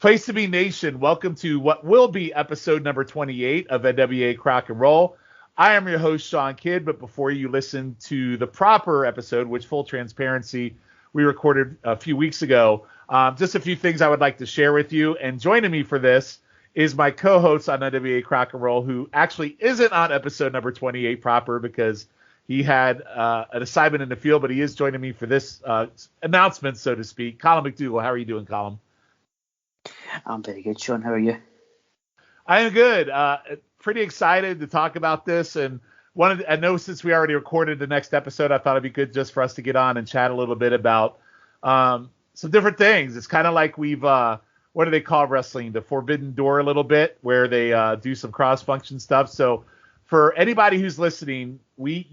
Place to be Nation, welcome to what will be episode number 28 of NWA Crock and Roll. I am your host, Shawn Kidd, but before you listen to the proper episode, which full transparency we recorded a few weeks ago, just a few things I would like to share with you. And joining me for this is my co-host on NWA Crock and Roll, who actually isn't on episode number 28 proper because he had an assignment in the field, but he is joining me for this announcement, so to speak. Colin McDougall, how are you doing, Colin? I'm very good, Shawn. How are you? I am good. Pretty excited to talk about this. And I know since we already recorded the next episode, I thought it'd be good just for us to get on and chat a little bit about some different things. It's kind of like we've, what do they call wrestling? The forbidden door a little bit, where they do some cross-function stuff. So for anybody who's listening, we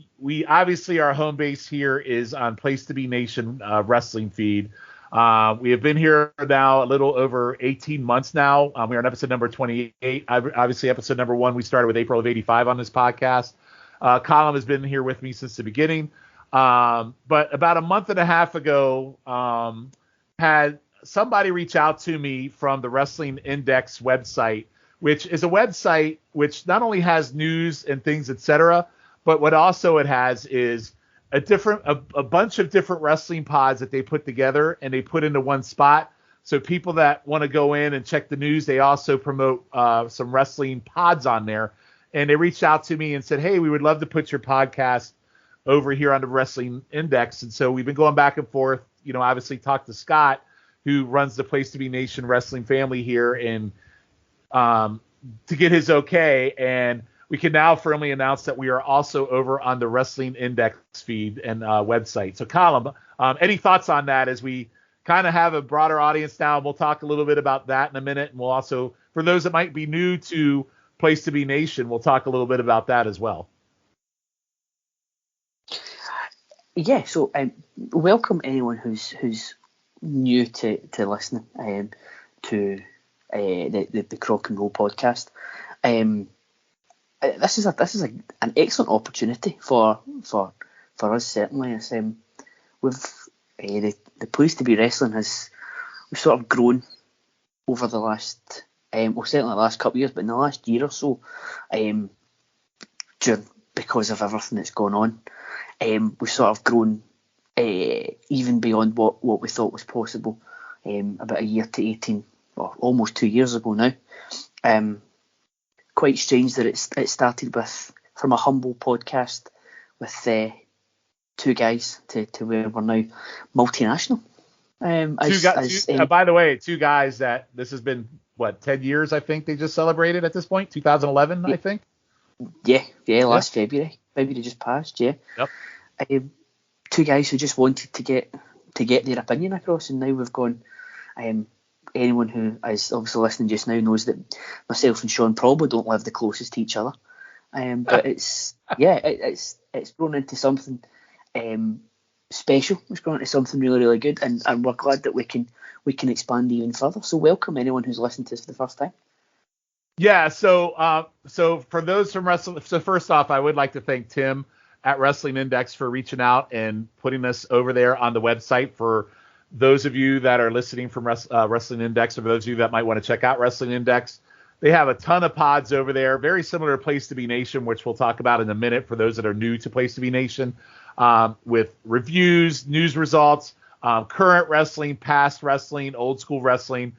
obviously our home base here is on Place to Be Nation wrestling feed. We have been here now a little over 18 months now. We're on episode number 28. Obviously, episode number 1, we started with April of 85 on this podcast. Colin has been here with me since the beginning. But about a month and a half ago, had somebody reach out to me from the Wrestling Index website, which is a website which not only has news and things, etc., but what also it has is a bunch of different wrestling pods that they put together and they put into one spot. So people that want to go in and check the news, they also promote some wrestling pods on there. And they reached out to me and said, hey, we would love to put your podcast over here on the Wrestling Index. And so we've been going back and forth, obviously talked to Scott, who runs the Place to Be Nation wrestling family here, and to get his okay. And we can now firmly announce that we are also over on the Wrestling Index feed and website. So, Colin, any thoughts on that as we kind of have a broader audience now? We'll talk a little bit about that in a minute. And we'll also, for those that might be new to Place to Be Nation, we'll talk a little bit about that as well. Yeah, so welcome anyone who's new to listening to the Crock and Roll podcast. This is an excellent opportunity for us, certainly. It's, the Place to Be Wrestling we've sort of grown over the last certainly the last couple of years, but in the last year or so, because of everything that's gone on, we've sort of grown even beyond what we thought was possible about a year to 18, or almost 2 years ago now. Quite strange that it started from a humble podcast with two guys to where we're now multinational. By the way, two guys that this has been 10 years, I think they just celebrated at this point, 2011, I think. Yeah, last February just passed. Yeah. Yep. Two guys who just wanted to get their opinion across, and now we've gone. Anyone who is obviously listening just now knows that myself and Shawn probably don't live the closest to each other. But it's grown into something special. It's grown into something really, really good, and we're glad that we can expand even further. So welcome anyone who's listening to this for the first time. Yeah. So for those from wrestling, so first off, I would like to thank Tim at Wrestling Index for reaching out and putting us over there on the website. For those of you that are listening from Wrestling Index, or for those of you that might want to check out Wrestling Index, they have a ton of pods over there, very similar to Place to Be Nation, which we'll talk about in a minute for those that are new to Place to Be Nation, with reviews, news results, current wrestling, past wrestling, old school wrestling,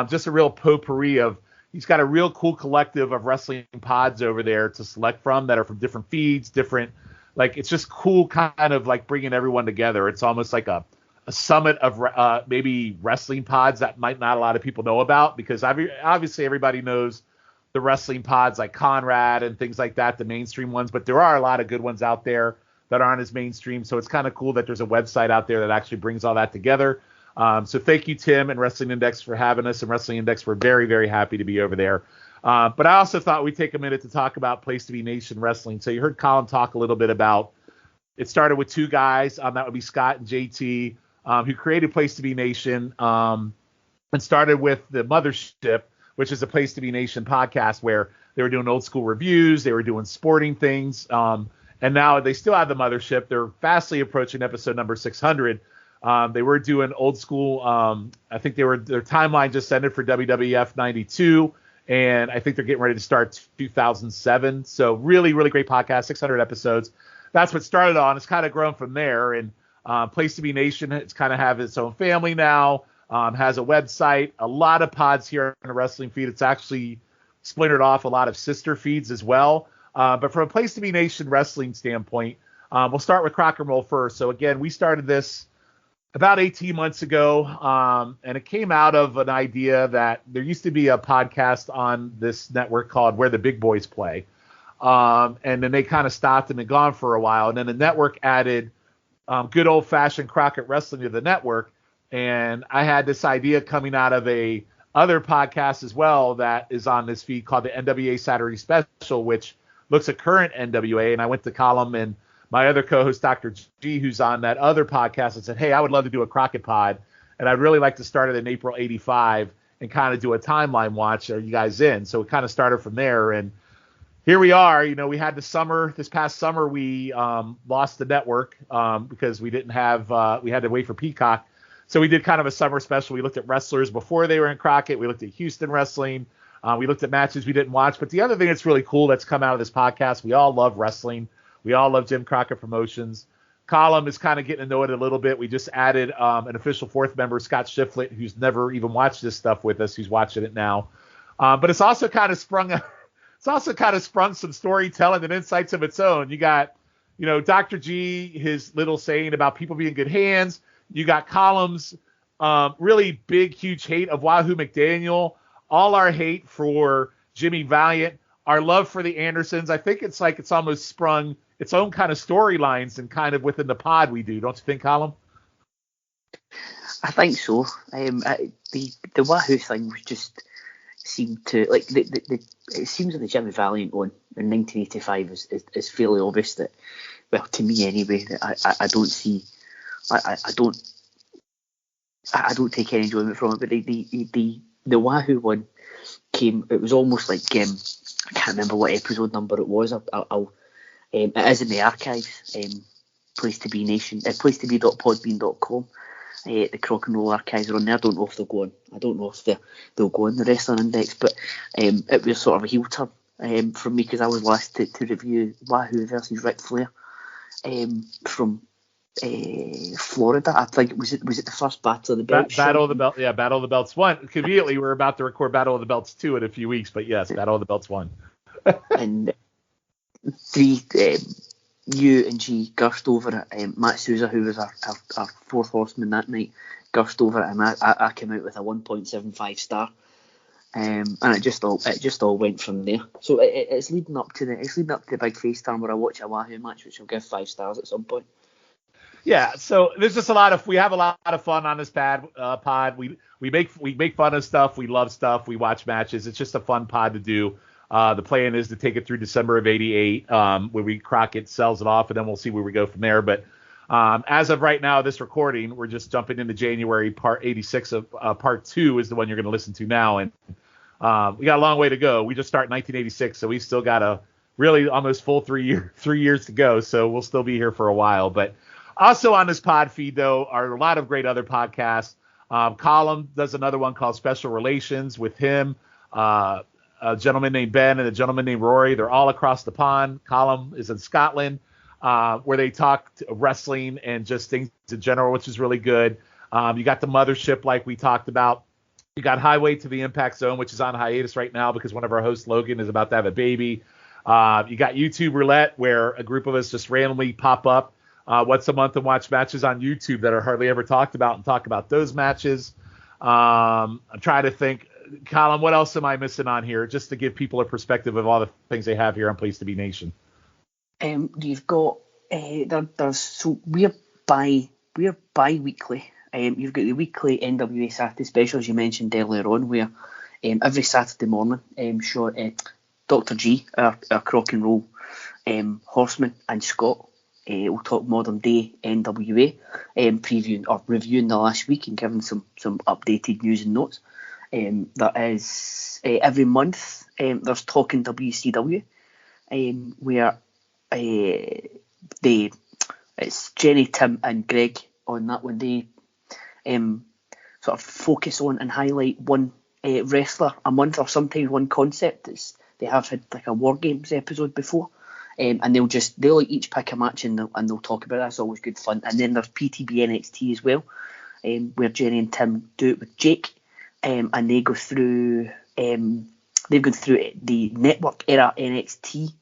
just a real potpourri of. He's got a real cool collective of wrestling pods over there to select from that are from different feeds, it's just cool, kind of like bringing everyone together. It's almost like a summit of maybe wrestling pods that might not a lot of people know about, because obviously everybody knows the wrestling pods like Conrad and things like that, the mainstream ones, but there are a lot of good ones out there that aren't as mainstream. So it's kind of cool that there's a website out there that actually brings all that together. So thank you, Tim and Wrestling Index, for having us. And Wrestling Index, we're very, very happy to be over there. But I also thought we'd take a minute to talk about Place to Be Nation Wrestling. So you heard Colin talk a little bit about, it started with two guys, that would be Scott and JT, who created Place to Be Nation, and started with the Mothership, which is a Place to Be Nation podcast where they were doing old school reviews, they were doing sporting things, and now they still have the Mothership. They're fastly approaching episode number 600. They were doing old school. I think their timeline just ended for WWF 92, and I think they're getting ready to start 2007. So really, really great podcast, 600 episodes. That's what started on. It's kind of grown from there. And Place to Be Nation, it's kind of have its own family now. Has a website, a lot of pods here on the wrestling feed. It's actually splintered off a lot of sister feeds as well. But from a Place to Be Nation wrestling standpoint, we'll start with Crock and Roll first. So again, we started this about 18 months ago, and it came out of an idea that there used to be a podcast on this network called Where the Big Boys Play. And then they kind of stopped and been gone for a while. And then the network added good old-fashioned Crockett Wrestling to the network. And I had this idea coming out of a other podcast as well that is on this feed called the NWA Saturday Special, which looks at current NWA. And I went to Column and my other co-host, Dr. G, who's on that other podcast, and said, hey, I would love to do a Crockett pod. And I'd really like to start it in April 85 and kind of do a timeline watch. Are you guys in? So it kind of started from there. And here we are. You know, we had this past summer, we lost the network because we didn't have, we had to wait for Peacock. So we did kind of a summer special. We looked at wrestlers before they were in Crockett. We looked at Houston wrestling. We looked at matches we didn't watch. But the other thing that's really cool that's come out of this podcast, we all love wrestling. We all love Jim Crockett Promotions. Column is kind of getting to know it a little bit. We just added an official fourth member, Scott Shiflett, who's never even watched this stuff with us, who's watching it now. But it's also kind of sprung some storytelling and insights of its own. You got, you know, Dr. G, his little saying about people being in good hands. You got Column's really big, huge hate of Wahoo McDaniel, all our hate for Jimmy Valiant, our love for the Andersons. I think it's like it's almost sprung its own kind of storylines and kind of within the pod we do. Don't you think, Column? I think so. The Wahoo thing was just seemed to like it seems that the Jimmy Valiant one in 1985 is fairly obvious that, well, to me anyway, that I don't see. I don't take any enjoyment from it, but the Wahoo one came. It was almost like I can't remember what episode number it was. It is in the archives. Place to Be Nation, placetobe.podbean.com. The Crock and Roll archives are on there. I don't know if they'll go on. I don't know if they'll go on the Wrestling Index, but it was sort of a heel turn from me because I was last to review Wahoo versus Ric Flair from Florida. I think was it the first Battle of the Belts? Battle of the Belts. Yeah, Battle of the Belts 1. Conveniently, we're about to record Battle of the Belts 2 in a few weeks, but yes, Battle of the Belts 1. And you and G gursed over it. Matt Souza, who was our fourth horseman that night, gursed over it, and I came out with a 1.75 star. And it just all went from there. So it's leading up to the big face turn where I watch a Wahoo match, which I'll give 5 stars at some point. Yeah, so there's just we have a lot of fun on this pod. We make fun of stuff. We love stuff. We watch matches. It's just a fun pod to do. The plan is to take it through December of '88, where Crockett sells it off, and then we'll see where we go from there. But as of right now, this recording, we're just jumping into January. Part 86 of part 2 is the one you're going to listen to now, and we got a long way to go. We just start in 1986, so we still got a really almost full 3 years to go. So we'll still be here for a while, but. Also on this pod feed, though, are a lot of great other podcasts. Column does another one called Special Relations with him, a gentleman named Ben and a gentleman named Rory. They're all across the pond. Column is in Scotland, where they talk wrestling and just things in general, which is really good. You got the Mothership, like we talked about. You got Highway to the Impact Zone, which is on hiatus right now because one of our hosts, Logan, is about to have a baby. You got YouTube Roulette, where a group of us just randomly pop up once a month and watch matches on YouTube that are hardly ever talked about and talk about those matches. I'm trying to think, Colin, what else am I missing on here just to give people a perspective of all the things they have here on Place to Be Nation? You've got we're bi-weekly. You've got the weekly NWA Saturday special, as you mentioned earlier on, where every Saturday morning, Dr. G, our Crock and Roll horseman, and Scott we'll talk modern day NWA, previewing or reviewing the last week and giving some updated news and notes. That is every month. There's Talking WCW, where it's Jenny, Tim, and Greg on that one. They sort of focus on and highlight one wrestler a month, or sometimes one concept. They have had like a War Games episode before, and they'll each pick a match and they'll talk about it. That's always good fun. And then there's PTB NXT as well, where Jenny and Tim do it with Jake, and they go through they've gone through the network era NXT,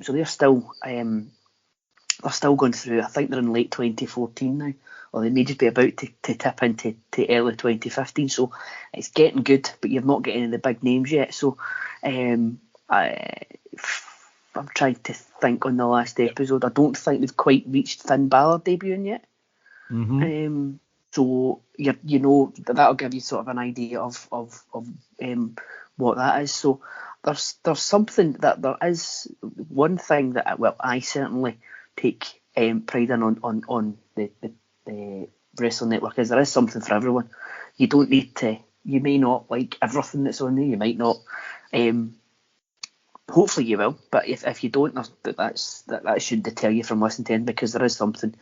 so they're still going through. I think they're in late 2014 now, or they may just be about to tip into early 2015. So it's getting good, but you've not got any of the big names yet. So I'm trying to think on the last episode. I don't think they've quite reached Finn Balor debuting yet. Mm-hmm. So you know that'll give you sort of an idea of what that is. So there's something that there is one thing that I certainly take pride in on the Wrestling Network is there is something for everyone. You don't need to. You may not like everything that's on there. You might not. Hopefully you will, but if you don't, that should deter you from listening to it, because there is something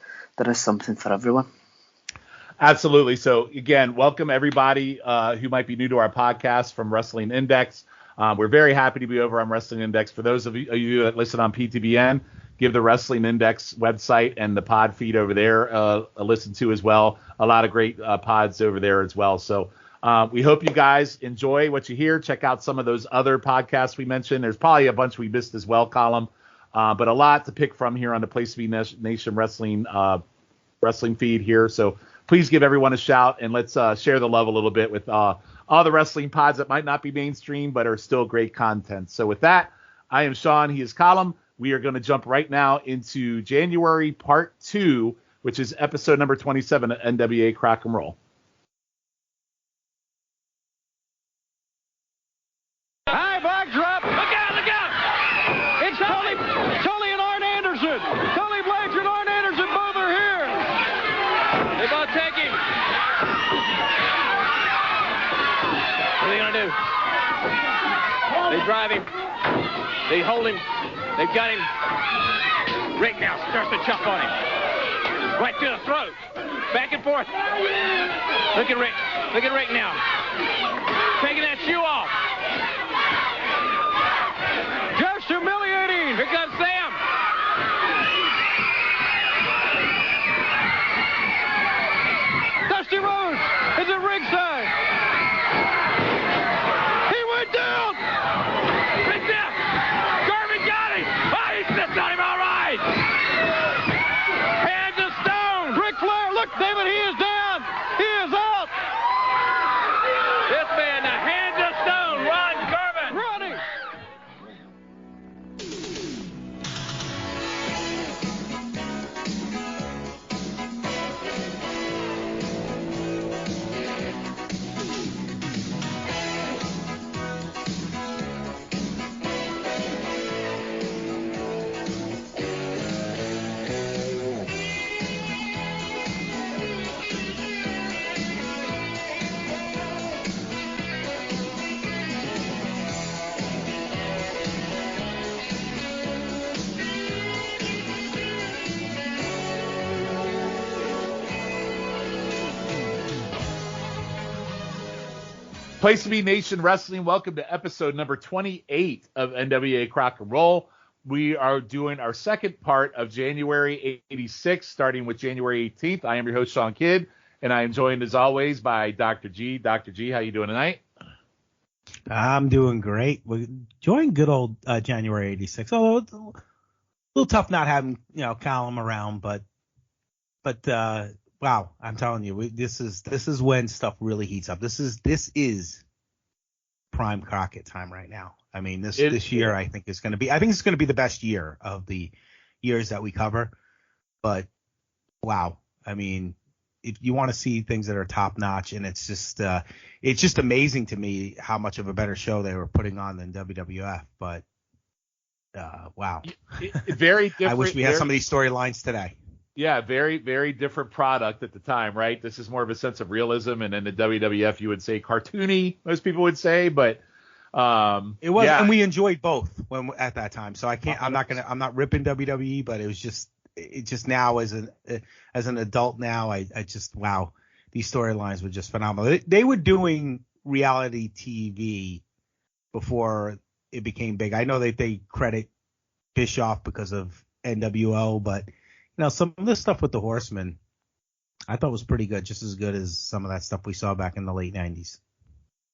for everyone. Absolutely. So again, welcome everybody who might be new to our podcast from Wrestling Index. We're very happy to be over on Wrestling Index. For those of you that listen on PTBN, give the Wrestling Index website and the pod feed over there a listen to as well. A lot of great pods over there as well. So we hope you guys enjoy what you hear. Check out some of those other podcasts we mentioned. There's probably a bunch we missed as well, Column, but a lot to pick from here on the Place to Be Nation Wrestling feed here. So please give everyone a shout, and let's share the love a little bit with all the wrestling pods that might not be mainstream but are still great content. So with that, I am Shawn. He is Column. We are going to jump right now into January Part 2, which is episode number 27 of NWA Crock and Roll. High backdrop. Look out, look out. It's Tully and Arn Anderson. Tully Blanchard and Arn Anderson both are here. They both take him. What are they going to do? They drive him. They hold him. They've got him. Rick now starts to chop on him. Right to the throat. Back and forth. Look at Rick. Look at Rick now. Taking that shoe off. Just humiliating. Here comes Sam. Dusty Rhodes is at ringside. He went down. Rick down. Garvin got him. Oh, he sits on him all right. Hands of stone. Ric Flair, look, David, he is down. He is out. This man, the hands of stone, Ron Garvin. Running. Place to Be Nation Wrestling, welcome to episode number 28 of NWA Crock and Roll. We are doing our second part of January 86, starting with January 18th. I am your host, Shawn Kidd, and I am joined as always by Dr. G. Dr. G, how you doing tonight? I'm doing great. We're enjoying good old January 86, although it's a little tough not having, Callum around, but wow, I'm telling you, this is when stuff really heats up. This is prime Crockett time right now. I mean, this year I think it's going to be the best year of the years that we cover. But wow, I mean, if you want to see things that are top notch, and it's just amazing to me how much of a better show they were putting on than WWF. But wow, very different. I wish we had some of these storylines today. Yeah, very, very different product at the time, right? This is more of a sense of realism, and in the WWF, you would say cartoony, most people would say, but it was, and we enjoyed both at that time. So I'm not ripping WWE, but it just now as an adult now, I just wow, these storylines were just phenomenal. They were doing reality TV before it became big. I know that they credit Bischoff because of NWO, but some of the stuff with the Horsemen I thought was pretty good, just as good as some of that stuff we saw back in the late 90s.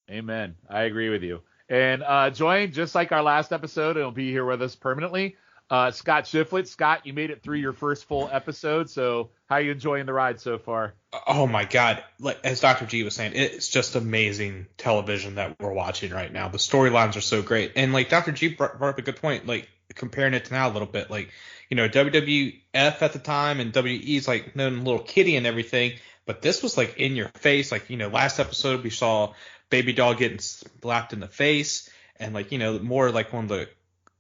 Amen. I agree with you. And joined, just like our last episode, and he'll be here with us permanently, Scott Shiflett. Scott, you made it through your first full episode, so how are you enjoying the ride so far? Oh my God. Like, as Dr. G was saying, it's just amazing television that we're watching right now. The storylines are so great. And like Dr. G brought up a good point, like comparing it to now a little bit, like, WWF at the time and WE's like known little kitty and everything, but this was like in your face. Like, last episode we saw Baby Doll getting slapped in the face, and like, more like one of the,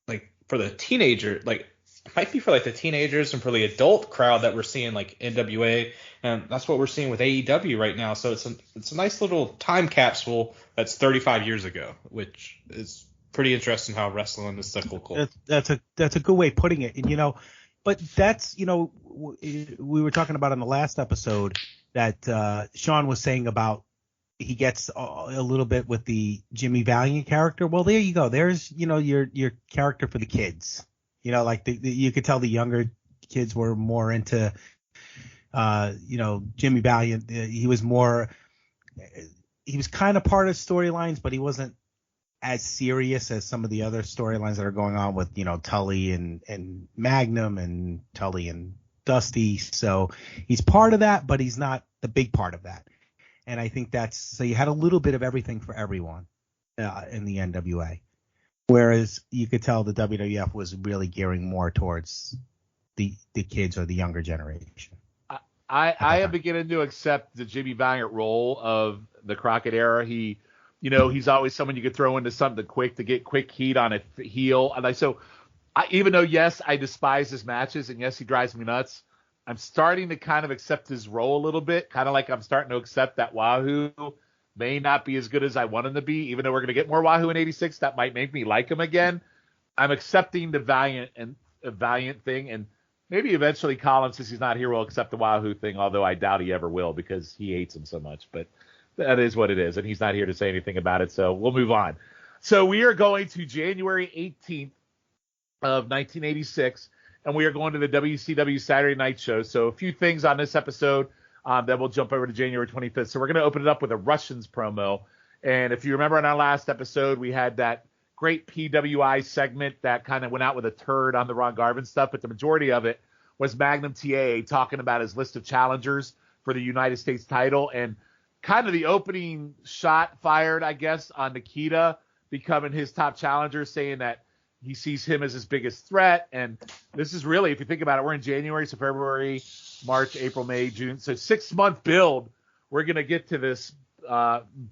like, for the teenager, like, it might be for like the teenagers and for the adult crowd that we're seeing like NWA, and that's what we're seeing with AEW right now. So it's a nice little time capsule that's 35 years ago, which is pretty interesting how wrestling is cyclical. That's a good way of putting it. And, but that's, we were talking about in the last episode that Shawn was saying about he gets a little bit with the Jimmy Valiant character. Well, there you go. There's, your character for the kids. Like you could tell the younger kids were more into, Jimmy Valiant. He was kind of part of storylines, but he wasn't as serious as some of the other storylines that are going on with, Tully and Magnum and Tully and Dusty. So he's part of that, but he's not the big part of that. And I think so you had a little bit of everything for everyone in the NWA, whereas you could tell the WWF was really gearing more towards the kids or the younger generation. I am beginning to accept the Jimmy Valiant role of the Crockett era. He's always someone you could throw into something quick to get quick heat on a heel. And even though, yes, I despise his matches, and yes, he drives me nuts, I'm starting to kind of accept his role a little bit, kind of like I'm starting to accept that Wahoo may not be as good as I want him to be, even though we're going to get more Wahoo in 86. That might make me like him again. I'm accepting the Valiant thing, and maybe eventually Colin, since he's not here, will accept the Wahoo thing, although I doubt he ever will because he hates him so much. But that is what it is, and he's not here to say anything about it, so we'll move on. So we are going to January 18th of 1986, and we are going to the WCW Saturday Night Show. So a few things on this episode, then we'll jump over to January 25th. So we're going to open it up with a Russians promo. And if you remember on our last episode, we had that great PWI segment that kind of went out with a turd on the Ron Garvin stuff, but the majority of it was Magnum TA talking about his list of challengers for the United States title, and kind of the opening shot fired, I guess, on Nikita becoming his top challenger, saying that he sees him as his biggest threat. And this is really, if you think about it, we're in January, so February, March, April, May, June. So 6-month build. We're going to get to this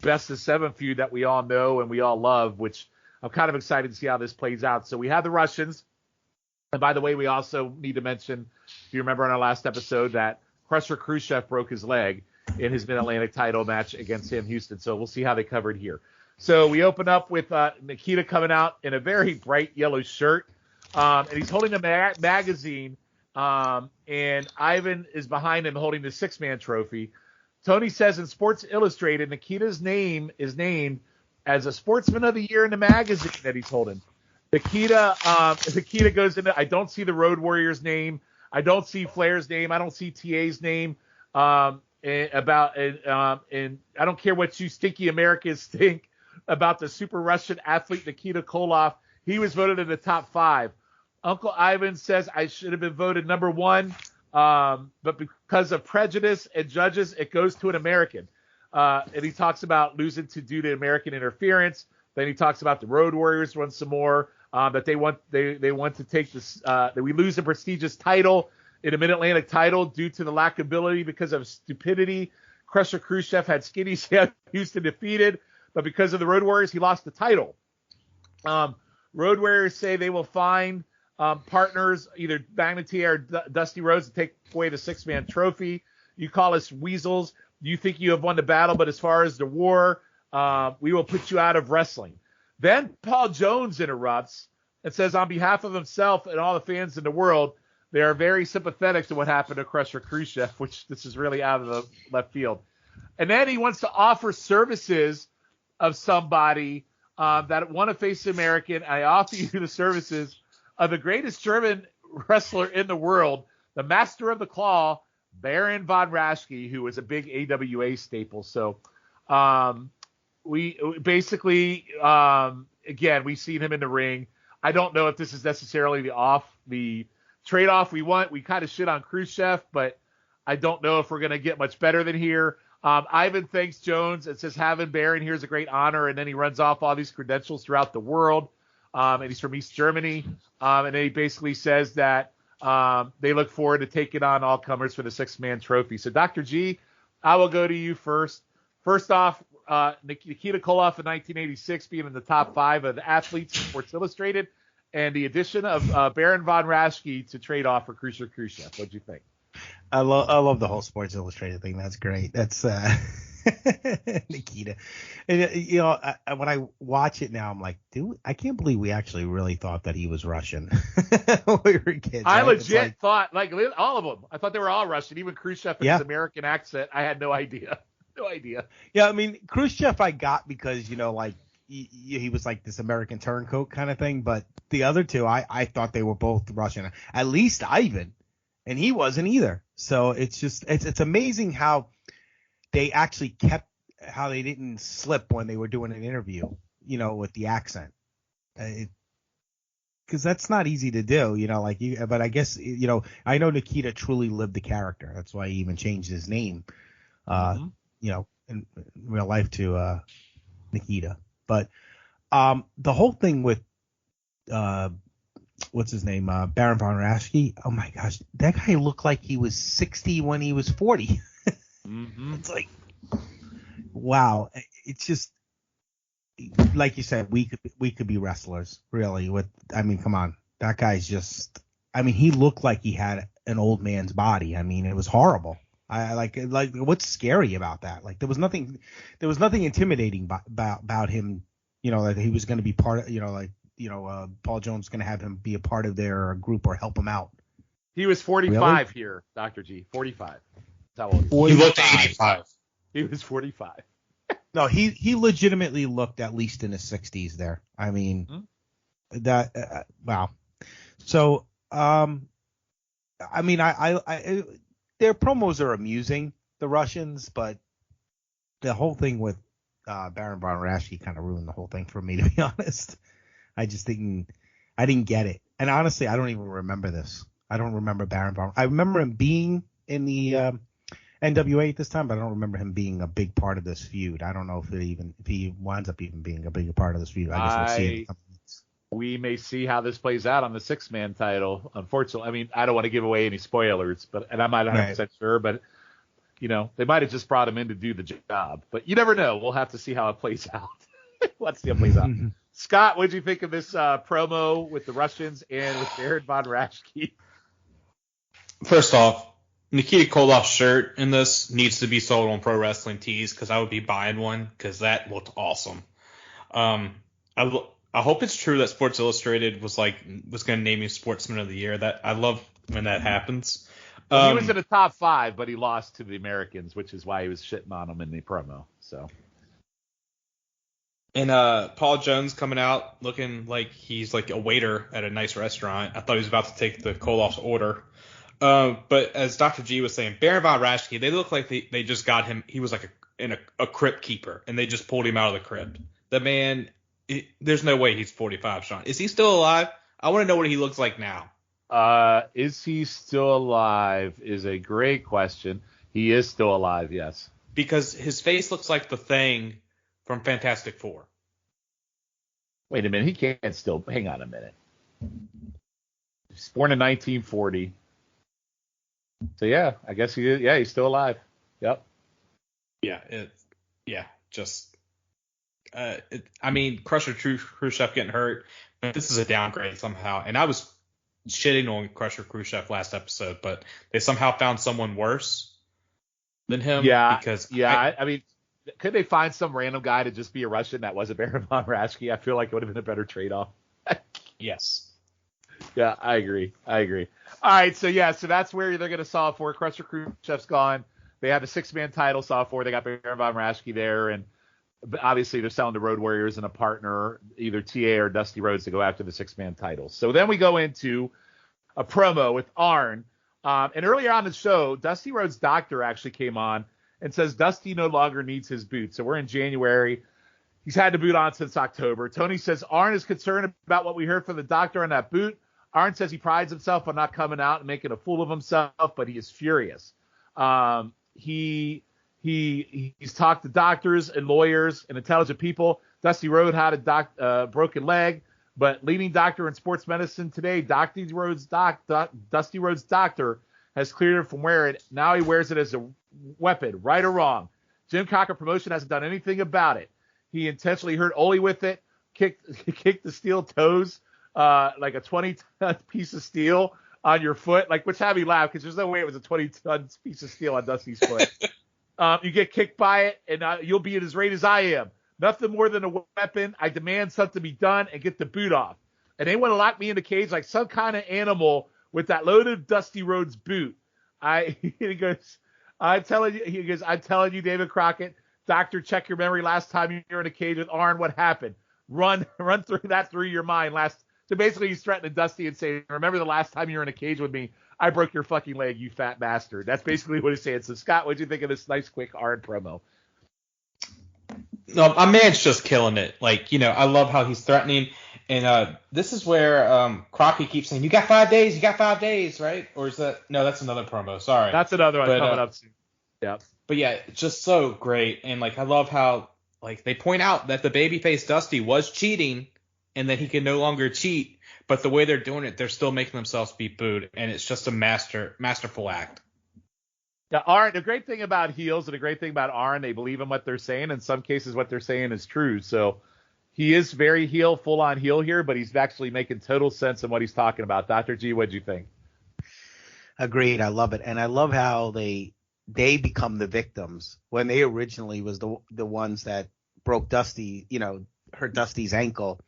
best of 7 feud that we all know and we all love, which I'm kind of excited to see how this plays out. So we have the Russians. And by the way, we also need to mention, if you remember on our last episode, that Crusher Khrushchev broke his leg in his Mid-Atlantic title match against Sam Houston. So we'll see how they cover it here. So we open up with Nikita coming out in a very bright yellow shirt, and he's holding a magazine, and Ivan is behind him holding the 6-man trophy. Tony says in Sports Illustrated, Nikita's name is named as a Sportsman of the Year in the magazine that he's holding. Nikita goes into, I don't see the Road Warriors name. I don't see Flair's name. I don't see TA's name. And I don't care what you stinky Americans think about the super Russian athlete Nikita Koloff. He was voted in the top 5. Uncle Ivan says I should have been voted number 1, but because of prejudice and judges, it goes to an American. And he talks about losing due to American interference. Then he talks about the Road Warriors once some more, that they want to take this, that we lose a prestigious title in a Mid-Atlantic title due to the lack of ability because of stupidity. Crusher Khrushchev had skinny Sam Houston defeated, but because of the Road Warriors, he lost the title. Road Warriors say they will find partners, either Magnum or Dusty Rhodes, to take away the 6-man trophy. You call us weasels. You think you have won the battle, but as far as the war, we will put you out of wrestling. Then Paul Jones interrupts and says on behalf of himself and all the fans in the world, they are very sympathetic to what happened to Crusher Khrushchev, which this is really out of the left field. And then he wants to offer services of somebody that want to face the American. I offer you the services of the greatest German wrestler in the world, the master of the claw, Baron von Raschke, who was a big AWA staple. So we basically, again, we've seen him in the ring. I don't know if this is necessarily the trade-off we want. We kind of shit on Khrushchev, but I don't know if we're going to get much better than here. Ivan thanks Jones and says having Baron here is a great honor, and then he runs off all these credentials throughout the world, and he's from East Germany, and then he basically says that they look forward to taking on all comers for the six-man trophy. So, Dr. G, I will go to you first. First off, Nikita Koloff in 1986 being in the top 5 of the athletes in Sports Illustrated, and the addition of Baron von Raschke to trade off for Khrushchev. What'd you think? I love the whole Sports Illustrated thing. That's great. That's Nikita. And, when I watch it now, I'm like, dude, I can't believe we actually really thought that he was Russian when we were kids. I legit thought, like, all of them. I thought they were all Russian. Even Khrushchev with his American accent. I had no idea. No idea. Yeah, I mean, Khrushchev I got because, he was like this American turncoat kind of thing. But the other two, I thought they were both Russian. At least Ivan. And he wasn't either. So it's just it's amazing how they actually how they didn't slip when they were doing an interview, with the accent. Because that's not easy to do, but I guess, I know Nikita truly lived the character. That's why he even changed his name, in real life to Nikita. But the whole thing with what's his name? Baron von Raschke. Oh my gosh, that guy looked like he was 60 when he was 40. Mm-hmm. It's like, wow. It's just like you said, we could be wrestlers, really. Come on, that guy's just. He looked like he had an old man's body. It was horrible. I like what's scary about that? Like there was nothing intimidating about him. That he was going to be part of. Paul Jones going to have him be a part of their group or help him out. He was 45 really? Here, Dr. G. 45. That's how old he looked 85. He was 45. No, he legitimately looked at least in his 60s there. That wow. So, I their promos are amusing, the Russians, but the whole thing with Baron von Raschke kind of ruined the whole thing for me, to be honest. I didn't get it. And honestly, I don't even remember this. I don't remember Baron von. I remember him being in the NWA at this time, but I don't remember him being a big part of this feud. I don't know if he winds up even being a bigger part of this feud. I guess we'll see it. We may see how this plays out on the six-man title. Unfortunately, I don't want to give away any spoilers, and I'm not 100% sure, but they might have just brought him in to do the job. But you never know. We'll have to see how it plays out. Let's see how it plays out. Scott, what did you think of this promo with the Russians and with Baron von Raschke? First off, Nikita Koloff's shirt in this needs to be sold on Pro Wrestling Tees because I would be buying one because that looked awesome. I hope it's true that Sports Illustrated was going to name you Sportsman of the Year. That I love when that happens. He was in the top 5, but he lost to the Americans, which is why he was shitting on them in the promo. So. And Paul Jones coming out looking like he's like a waiter at a nice restaurant. I thought he was about to take the Koloff's order. But as Dr. G was saying, Baron von Raschke, they look like they just got him. He was like a crypt keeper, and they just pulled him out of the crypt. The man, there's no way he's 45, Shawn. Is he still alive? I want to know what he looks like now. Is he still alive is a great question. He is still alive, yes. Because his face looks like the Thing from Fantastic Four. Wait a minute. He can't still. Hang on a minute. He was born in 1940. So, yeah, I guess he's still alive. Yep. Yeah, Crusher Khrushchev getting hurt, but this is a downgrade somehow. And I was shitting on Crusher Khrushchev last episode, but they somehow found someone worse than him. Yeah, because could they find some random guy to just be a Russian that wasn't Baron von Raschke? I feel like it would have been a better trade-off. Yes. Yeah, I agree. All right, so that's where they're going to solve for. Crusher Khrushchev's gone. They have the 6-man title saw for. They got Baron Von Raschke there, and obviously they're selling the Road Warriors and a partner, either TA or Dusty Rhodes, to go after the 6-man titles. So then we go into a promo with Arn. And earlier on the show, Dusty Rhodes' doctor actually came on and says Dusty no longer needs his boot. So we're in January. He's had the boot on since October. Tony says Arn is concerned about what we heard from the doctor on that boot. Arn says he prides himself on not coming out and making a fool of himself, but he is furious. He's talked to doctors and lawyers and intelligent people. Dusty Rhodes had a broken leg, but leading doctor in sports medicine today, Dusty Rhodes' doctor has cleared it from wearing it. Now he wears it as a weapon, right or wrong. Jim Crockett Promotions hasn't done anything about it. He intentionally hurt Ole with it, kicked the steel toes, like a 20-ton piece of steel on your foot, which had me laugh because there's no way it was a 20-ton piece of steel on Dusty's foot. You get kicked by it, and you'll be as rate as I am. Nothing more than a weapon. I demand something be done and get the boot off. And they want to lock me in the cage like some kind of animal with that loaded Dusty Rhodes boot. He goes, I'm telling you, David Crockett, doctor, check your memory last time you were in a cage with Arn. What happened? Run through your mind So basically he's threatening Dusty and saying, remember the last time you were in a cage with me? I broke your fucking leg, you fat bastard. That's basically what he's saying. So, Scott, what'd you think of this nice, quick Arn promo? No, my man's just killing it. I love how he's threatening. And this is where Crockett keeps saying, you got 5 days, right? Or is that – no, that's another promo. Sorry. That's another one coming up soon. Yeah. But, yeah, just so great. And, I love how, they point out that the babyface Dusty was cheating and that he can no longer cheat. But the way they're doing it, they're still making themselves be booed. And it's just a masterful act. Yeah, Arn, the great thing about heels and the great thing about Arn, they believe in what they're saying. In some cases, what they're saying is true. So he is very full-on heel here, but he's actually making total sense in what he's talking about. Dr. G, what'd you think? Agreed. I love it. And I love how they become the victims when they originally was the ones that broke Dusty, hurt Dusty's ankle.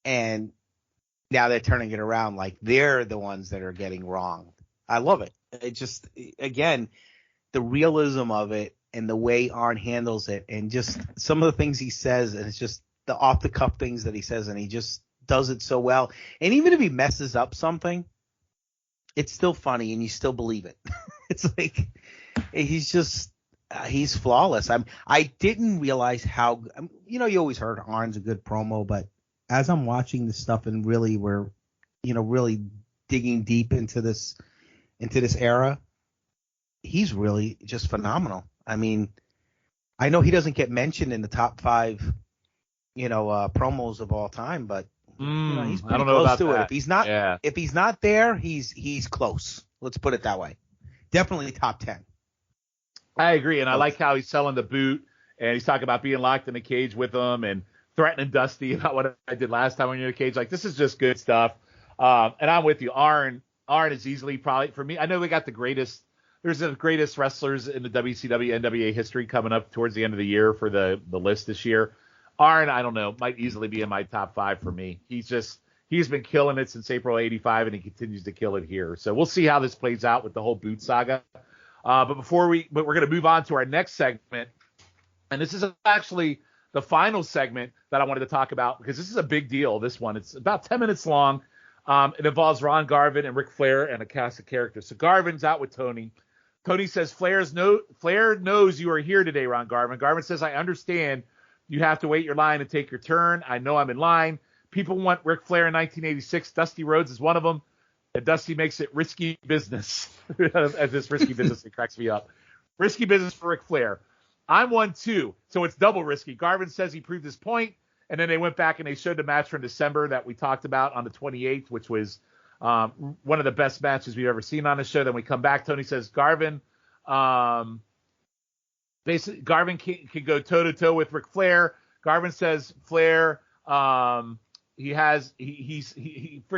And now they're turning it around like they're the ones that are getting wrong. I love it. It just, again, the realism of it and the way Arn handles it and just some of the things he says, and it's just the off-the-cuff things that he says, and he just does it so well. And even if he messes up something, it's still funny and you still believe it. It's like he's flawless. I didn't realize how, you always heard Arn's a good promo, but as I'm watching this stuff and really we're, really digging deep into this era, he's really just phenomenal. I mean, I know he doesn't get mentioned in the top 5, promos of all time, but he's pretty close to it. If he's not there, he's close. Let's put it that way. Definitely top 10. I agree, and I like how he's selling the boot, and he's talking about being locked in a cage with him and threatening Dusty about what I did last time when you're in a cage. This is just good stuff. And I'm with you. Arn is easily probably, for me, I know we got there's the greatest wrestlers in the WCW NWA history coming up towards the end of the year for the list this year. Arn, I don't know, might easily be in my top 5 for me. He's been killing it since April 85, and he continues to kill it here. So we'll see how this plays out with the whole boot saga. But we're going to move on to our next segment. And this is actually the final segment that I wanted to talk about because this is a big deal. This one, it's about 10 minutes long. It involves Ron Garvin and Ric Flair and a cast of characters. So Garvin's out with Tony. Tony says, Flair knows you are here today, Ron Garvin. Garvin says, I understand you have to wait your line and take your turn. I know I'm in line. People want Ric Flair in 1986. Dusty Rhodes is one of them. And Dusty makes it risky business. As this risky business, it cracks me up. Risky business for Ric Flair. I'm one too. So it's double risky. Garvin says he proved his point. And then they went back and they showed the match from December that we talked about on the 28th, which was one of the best matches we've ever seen on the show. Then we come back. Tony says Garvin, basically Garvin can go toe to toe with Ric Flair. Garvin says Flair, Ric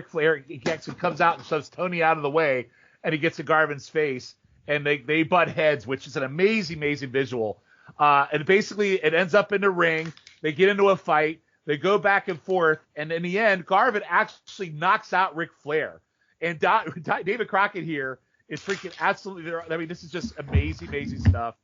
Flair, he actually comes out and shoves Tony out of the way, and he gets to Garvin's face, and they butt heads, which is an amazing visual. And basically it ends up in the ring. They get into a fight. They go back and forth. And in the end, Garvin actually knocks out Ric Flair. And David Crockett here It's freaking absolutely. I mean, this is just amazing stuff.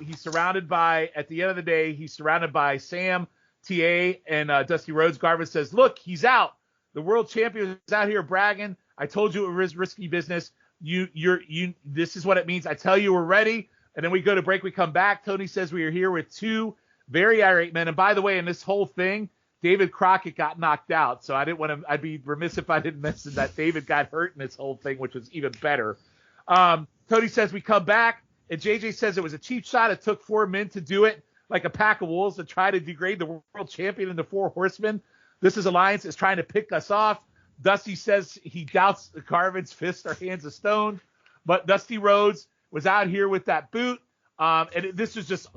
He's surrounded by, at the end of the day, he's surrounded by Sam, TA, and Dusty Rhodes. Garvin says, "Look, he's out. The world champion is out here bragging. I told you it was risky business. This is what it means. I tell you, we're ready." And then we go to break. We come back. Tony says we are here with two very irate men. And by the way, in this whole thing, David Crockett got knocked out. So I didn't want to. I'd be remiss if I didn't mention that David got hurt in this whole thing, which was even better. Tony says we come back, and JJ says it was a cheap shot. It took 4 men to do it, like a pack of wolves, to try to degrade the world champion into 4 horsemen. This is Alliance is trying to pick us off. Dusty says he doubts Garvin's fists are hands of stone, but Dusty Rhodes was out here with that boot. And this was just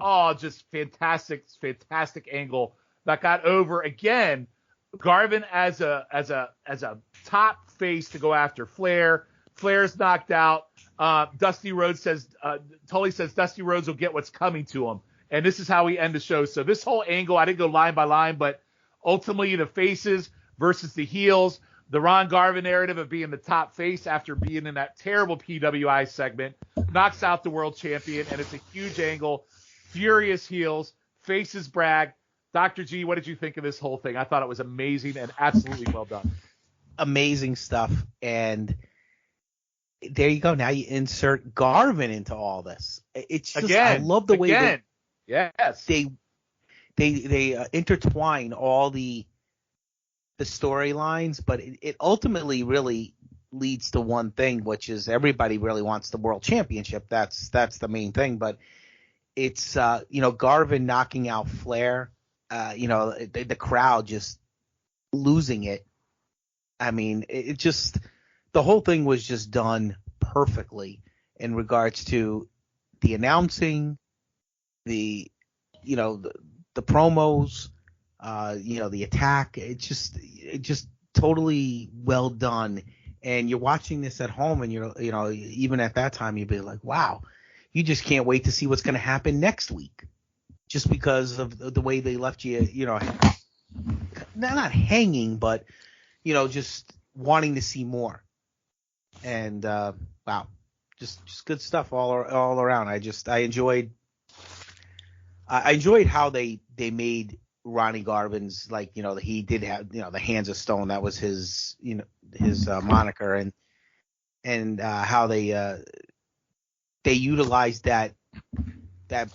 fantastic angle that got over again. Garvin as a top face to go after Flair. Flair's knocked out. Dusty Rhodes says, Tully says Dusty Rhodes will get what's coming to him. And this is how we end the show. So this whole angle, I didn't go line by line, but ultimately the faces versus the heels. The Ron Garvin narrative of being the top face after being in that terrible PWI segment knocks out the world champion, and it's a huge angle. Furious heels, faces brag. Dr. G, what did you think of this whole thing? I thought it was amazing and absolutely well done. Amazing stuff. And there you go. Now you insert Garvin into all this. It's just, I love the way they intertwine all the storylines, but it ultimately really leads to one thing, which is everybody really wants the world championship. That's the main thing. But it's Garvin knocking out Flair, the crowd just losing it. I mean, it just, the whole thing was just done perfectly in regards to the announcing, the promos, the attack. It just totally well done. And you're watching this at home, and even at that time, you'd be like, wow, you just can't wait to see what's going to happen next week, just because of the way they left you, not hanging, but just wanting to see more. And wow, just good stuff all around. I enjoyed how they made Ronnie Garvin's, he did have, the hands of stone. That was his moniker, and how they utilized that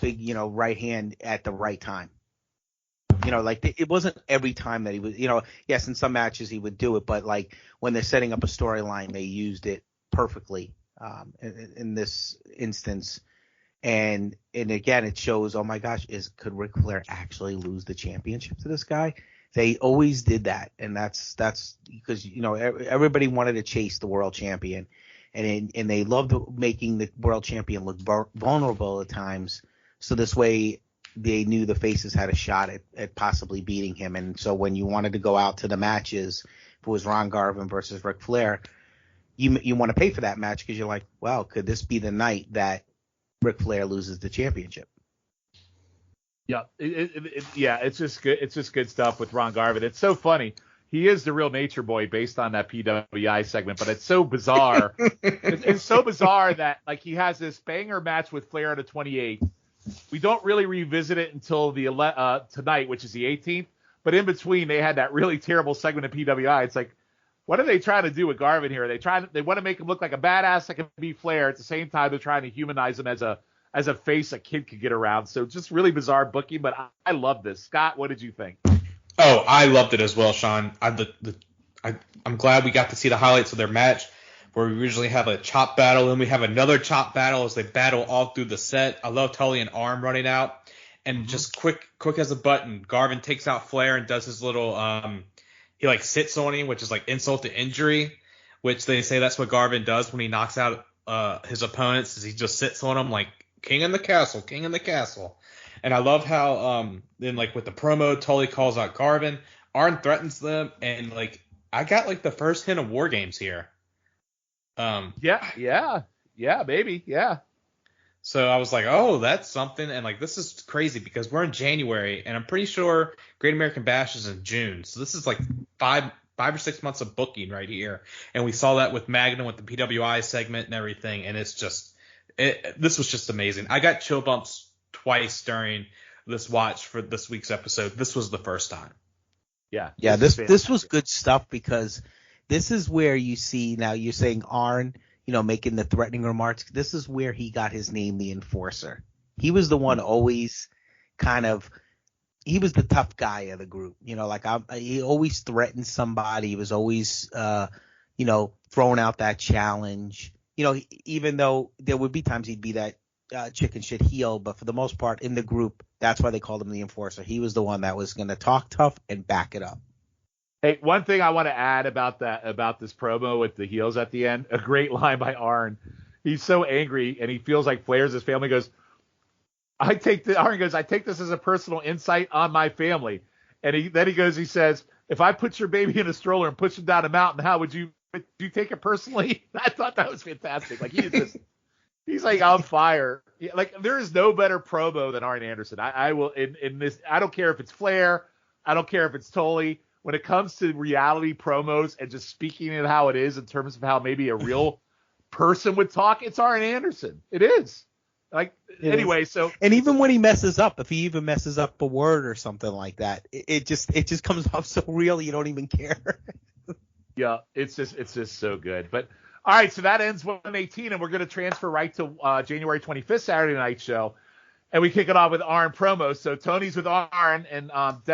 big, right hand at the right time. It wasn't every time that he was, yes, in some matches he would do it, but when they're setting up a storyline, they used it perfectly in this instance. And again, it shows, oh my gosh, could Ric Flair actually lose the championship to this guy? They always did that, and that's because everybody wanted to chase the world champion, and they loved making the world champion look vulnerable at times. So this way, they knew the faces had a shot at possibly beating him. And so when you wanted to go out to the matches, if it was Ron Garvin versus Ric Flair, you want to pay for that match because you're like, well, could this be the night that Ric Flair loses the championship? Yeah, it's just good. It's just good stuff with Ron Garvin. It's so funny. He is the real Nature Boy based on that PWI segment, but it's so bizarre. it's so bizarre that he has this banger match with Flair on the 28th. We don't really revisit it until the tonight, which is the 18th. But in between, they had that really terrible segment of PWI. It's like, what are they trying to do with Garvin here? They want to make him look like a badass that can be Flair. At the same time, they're trying to humanize him as a face a kid could get around. So just really bizarre booking, but I love this. Scott, what did you think? Oh, I loved it as well, Shawn. I'm glad we got to see the highlights of their match, where we usually have a chop battle, and we have another chop battle as they battle all through the set. I love Tully and Arn running out, and just quick as a button, Garvin takes out Flair and does his little he sits on him, which is insult to injury, which they say that's what Garvin does when he knocks out his opponents, is he just sits on them like king in the castle. And I love how then with the promo, Tully calls out Garvin, Arn threatens them, and I got the first hint of War Games here. Yeah, baby, yeah. So I was like, oh, that's something. And this is crazy because we're in January, and I'm pretty sure Great American Bash is in June. So this is 5 or 6 months of booking right here. And we saw that with Magnum, with the PWI segment and everything. And it's just, this was just amazing. I got chill bumps twice during this watch for this week's episode. This was the first time. Yeah, this was good stuff, because this is where you see, now you're saying Arn, making the threatening remarks. This is where he got his name, the Enforcer. He was the one always he was the tough guy of the group. He always threatened somebody. He was always, throwing out that challenge. Even though there would be times he'd be that chicken shit heel, but for the most part in the group, that's why they called him the Enforcer. He was the one that was going to talk tough and back it up. Hey, one thing I want to add about this promo with the heels at the end, a great line by Arn. He's so angry and he feels like Flair's his family. Goes, Arn goes, I take this as a personal insight on my family. And he says, if I put your baby in a stroller and push him down a mountain, how would you take it personally? I thought that was fantastic. Like he's like on fire. Like there is no better promo than Arn Anderson. I will in this. I don't care if it's Flair. I don't care if it's Tully. When it comes to reality promos and just speaking it how it is in terms of how maybe a real person would talk, it's Arn Anderson. It is. Like anyway, so and even when he messes up, if he even messes up a word or something like that, it just comes off so real you don't even care. Yeah, it's just so good. But all right, so that ends 118, and we're going to transfer right to January 25th Saturday Night Show, and we kick it off with Arn promos. So Tony's with Arn, and Arn's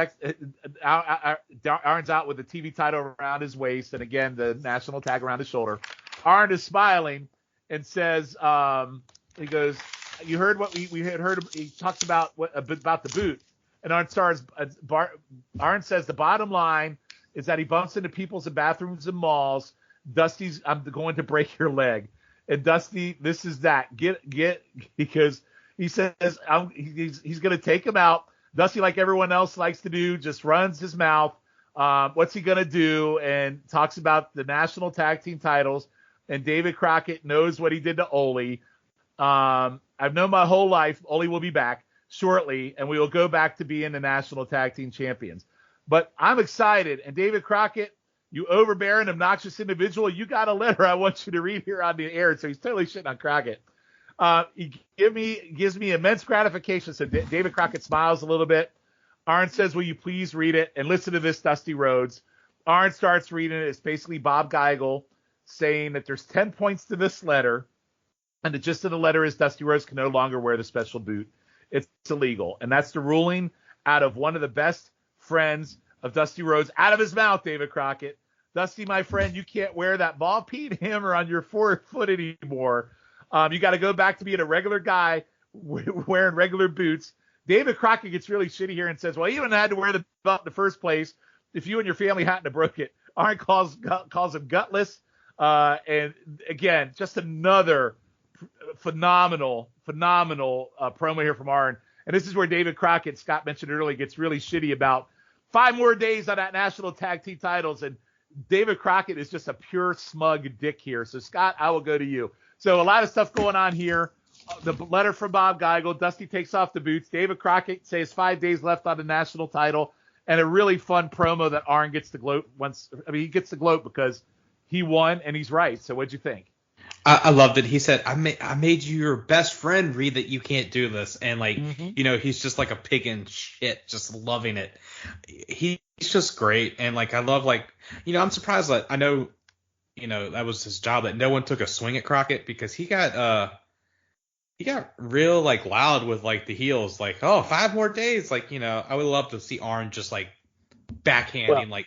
out with the TV title around his waist, and again the national tag around his shoulder. Arn is smiling and says, he goes, "You heard what we had heard." He talks about about the boot, and Arn says the bottom line is that he bumps into people's in bathrooms and malls. Dusty's, I'm going to break your leg. And Dusty, this is that. Because he says he's going to take him out. Dusty, like everyone else likes to do, just runs his mouth. What's he going to do? And talks about the national tag team titles. And David Crockett knows what he did to Ole. I've known my whole life Ole will be back shortly, and we will go back to being the national tag team champions. But I'm excited. And David Crockett, you overbearing, obnoxious individual, you got a letter I want you to read here on the air. So he's totally shitting on Crockett. He gives me immense gratification. So David Crockett smiles a little bit. Arn says, will you please read it? And listen to this, Dusty Rhodes. Arn starts reading it. It's basically Bob Geigel saying that there's 10 points to this letter. And the gist of the letter is Dusty Rhodes can no longer wear the special boot. It's illegal. And that's the ruling out of one of the best friends of Dusty Rhodes, out of his mouth, David Crockett. Dusty, my friend, you can't wear that ball-peen hammer on your foot anymore. You got to go back to being a regular guy wearing regular boots. David Crockett gets really shitty here and says, well, you wouldn't have had to wear the belt in the first place if you and your family hadn't have broke it. Arn calls him gutless. And again, just another phenomenal promo here from Arn. And this is where David Crockett, Scott mentioned earlier, gets really shitty about 5 more days on that national tag team titles. And David Crockett is just a pure smug dick here. So Scott, I will go to you. So a lot of stuff going on here. The letter from Bob Geigel. Dusty takes off the boots. David Crockett says 5 days left on the national title. And a really fun promo that Arn gets to gloat he gets to gloat because he won and he's right. So what'd you think? I loved it. He said, I made you your best friend read that you can't do this. And he's just like a pig in shit, just loving it. He's just great. And I love, I'm surprised that I know, that was his job, that no one took a swing at Crockett, because he got real loud with the heels, 5 more days. I would love to see Arn just backhanding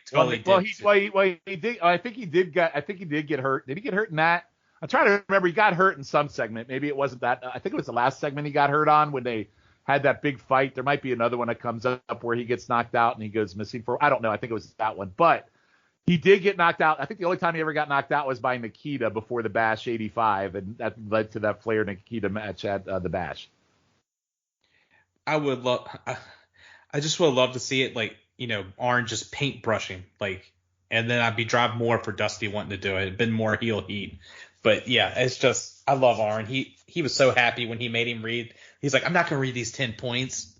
he did. I think he did get hurt. Did he get hurt in that? I'm trying to remember. He got hurt in some segment. Maybe it wasn't that. I think it was the last segment he got hurt on when they had that big fight. There might be another one that comes up where he gets knocked out and he goes missing for, I don't know. I think it was that one. But he did get knocked out. I think the only time he ever got knocked out was by Nikita before the Bash 85. And that led to that Flair Nikita match at the Bash. I just would love to see it Arn just paintbrushing. And then I'd be driving more for Dusty wanting to do it. It'd been more heel heat. But yeah, it's just, I love Arn. He was so happy when he made him read. He's like, I'm not going to read these 10 points.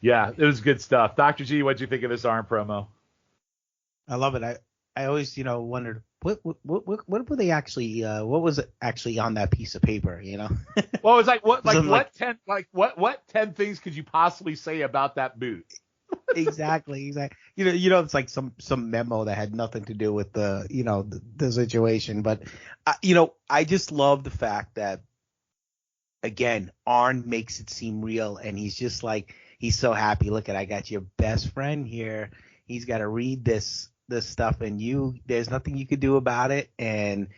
Yeah, it was good stuff. Dr. G, what'd you think of this Arn promo? I love it. I always, wondered what were they actually, what was it actually on that piece of paper, Well, it was like, what 10 things could you possibly say about that boot? Exactly. It's like some memo that had nothing to do with the situation. But, I just love the fact that, again, Arn makes it seem real, and he's just like, he's so happy. Look I got your best friend here. He's got to read this stuff, and there's nothing you could do about it. And